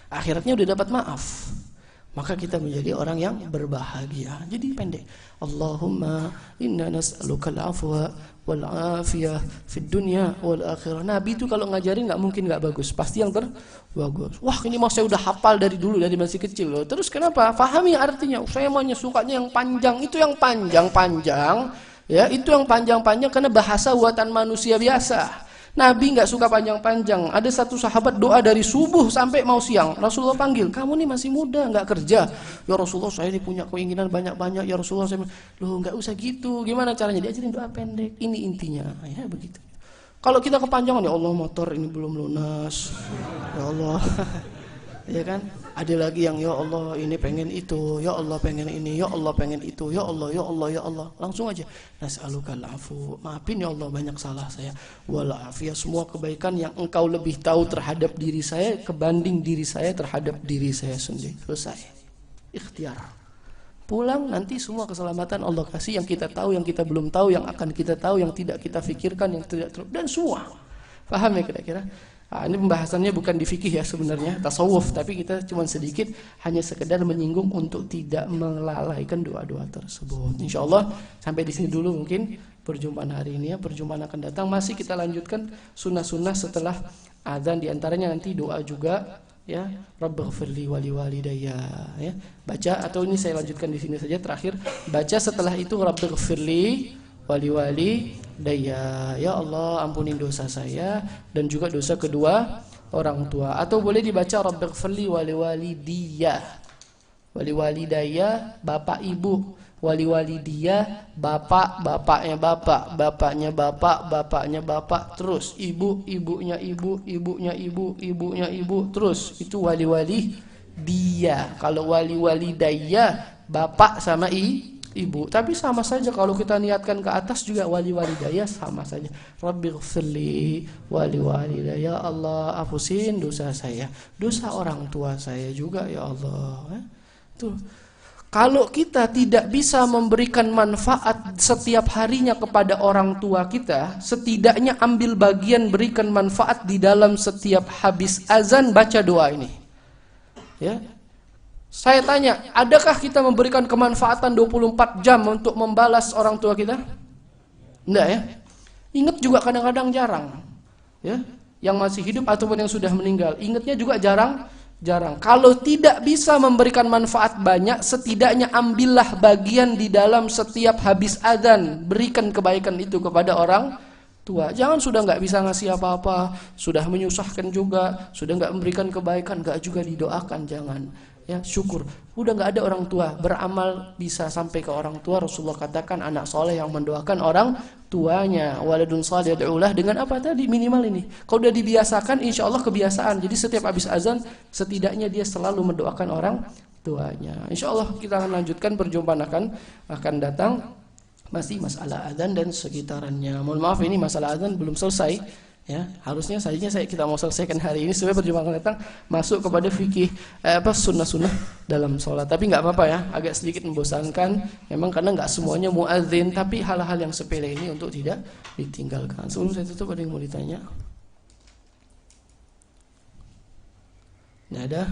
Akhiratnya udah dapat maaf. Maka kita menjadi orang yang berbahagia. Jadi pendek. Allahumma inna nas'alukal afwa wal afiyah fid dunya wal akhirah. Nabi itu kalau ngajarin nggak mungkin nggak bagus. Pasti yang terbagus. Wah ini mau saya udah hafal dari dulu, dari masih kecil loh. Terus kenapa? Pahami artinya. Saya maunya sukanya yang panjang. Itu yang panjang-panjang. Ya, itu yang panjang-panjang karena bahasa buatan manusia biasa. Nabi nggak suka panjang-panjang. Ada satu sahabat doa dari subuh sampai mau siang. Rasulullah panggil, kamu nih masih muda, nggak kerja. Ya Rasulullah, saya ini punya keinginan banyak-banyak. Ya Rasulullah, saya loh nggak usah gitu. Gimana caranya? Diajarin doa pendek. Ini intinya, ya begitu. Kalau kita kepanjangan, ya Allah motor ini belum lunas. Ya Allah, ya kan? Ada lagi yang ya Allah ini pengen itu, ya Allah pengen ini, ya Allah pengen itu, ya Allah, ya Allah, ya Allah. Langsung aja. Nas'alukal afu. Maafin ya Allah banyak salah saya. Wal afiyah, semua kebaikan yang engkau lebih tahu terhadap diri saya kebanding diri saya terhadap diri saya sendiri. Selesai. Ikhtiar. Pulang nanti semua keselamatan Allah kasih, yang kita tahu, yang kita belum tahu, yang akan kita tahu, yang tidak kita pikirkan, yang tidak terus, dan semua. Paham ya kira-kira? Nah, ini pembahasannya bukan di fikih ya sebenarnya, tasawuf, tapi kita cuma sedikit hanya sekedar menyinggung untuk tidak melalaikan doa-doa tersebut. Insyaallah sampai di sini dulu mungkin perjumpaan hari ini ya. Perjumpaan akan datang masih kita lanjutkan sunnah-sunnah setelah azan, di antaranya nanti doa juga ya. Rabbighfirli wa liwalidayya ya. Baca, atau ini saya lanjutkan di sini saja terakhir. Baca setelah itu Rabbighfirli wali daya. Ya Allah, ampunin dosa saya dan juga dosa kedua orang tua. Atau boleh dibaca rabbighfirli waliwalidiyya. Waliwalidayya bapak ibu, waliwalidiyya bapak, bapaknya bapak, bapaknya bapak, bapaknya bapak, terus ibu, ibunya ibu, ibunya ibu, ibunya ibu, terus itu waliwalidiyya. Kalau waliwalidayya bapak sama ibu, tapi sama saja kalau kita niatkan ke atas juga waliwalidayya sama saja. Rabbighfirli waliwalidayya, Allah hapusin dosa saya, dosa orang tua saya juga ya Allah. Tuh. Kalau kita tidak bisa memberikan manfaat setiap harinya kepada orang tua kita, setidaknya ambil bagian berikan manfaat di dalam setiap habis azan baca doa ini. Ya. Saya tanya, adakah kita memberikan kemanfaatan 24 jam untuk membalas orang tua kita? Enggak ya? Ingat juga kadang-kadang jarang. Ya, yang masih hidup ataupun yang sudah meninggal, ingatnya juga jarang. Kalau tidak bisa memberikan manfaat banyak, setidaknya ambillah bagian di dalam setiap habis azan, berikan kebaikan itu kepada orang tua. Jangan sudah nggak bisa ngasih apa-apa, sudah menyusahkan juga, sudah nggak memberikan kebaikan, nggak juga didoakan, jangan. Ya, syukur. Udah nggak ada orang tua, beramal bisa sampai ke orang tua. Rasulullah katakan anak soleh yang mendoakan orang tuanya. Waladun salih yad'ulah, dengan apa tadi? Minimal ini. Kalau udah dibiasakan, insya Allah kebiasaan. Jadi setiap habis azan, setidaknya dia selalu mendoakan orang tuanya. Insya Allah kita akan lanjutkan, perjumpaan akan datang. Masih masalah azan dan sekitarannya. Mohon maaf, ini masalah azan belum selesai. Ya, harusnya kita mau selesaikan hari ini supaya perjumpaan datang masuk kepada fikih sunnah-sunnah dalam sholat. Tapi nggak apa-apa ya, agak sedikit membosankan. Memang karena nggak semuanya muadzin, tapi hal-hal yang sepele ini untuk tidak ditinggalkan. Sebelum saya tutup, ada yang mau ditanya? Nggak ada?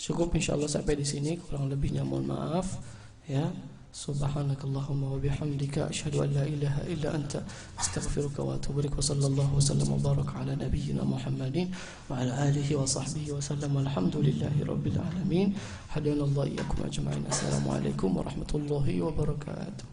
Cukup, insyaallah sampai di sini. Kurang lebihnya mohon maaf. Ya. Subhanakallahumma wa bihamdika asyhadu an la ilaha illa anta astaghfiruka wa atubu ilaik. Wa sallallahu wasallam wa baraka ala nabiyyina Muhammadin wa ala alihi wa sahbihi wa sallam. Alhamdulillahi rabbil alamin. Hadanallahu iyyakum ajma'in. Assalamualaikum warahmatullahi wabarakatuh.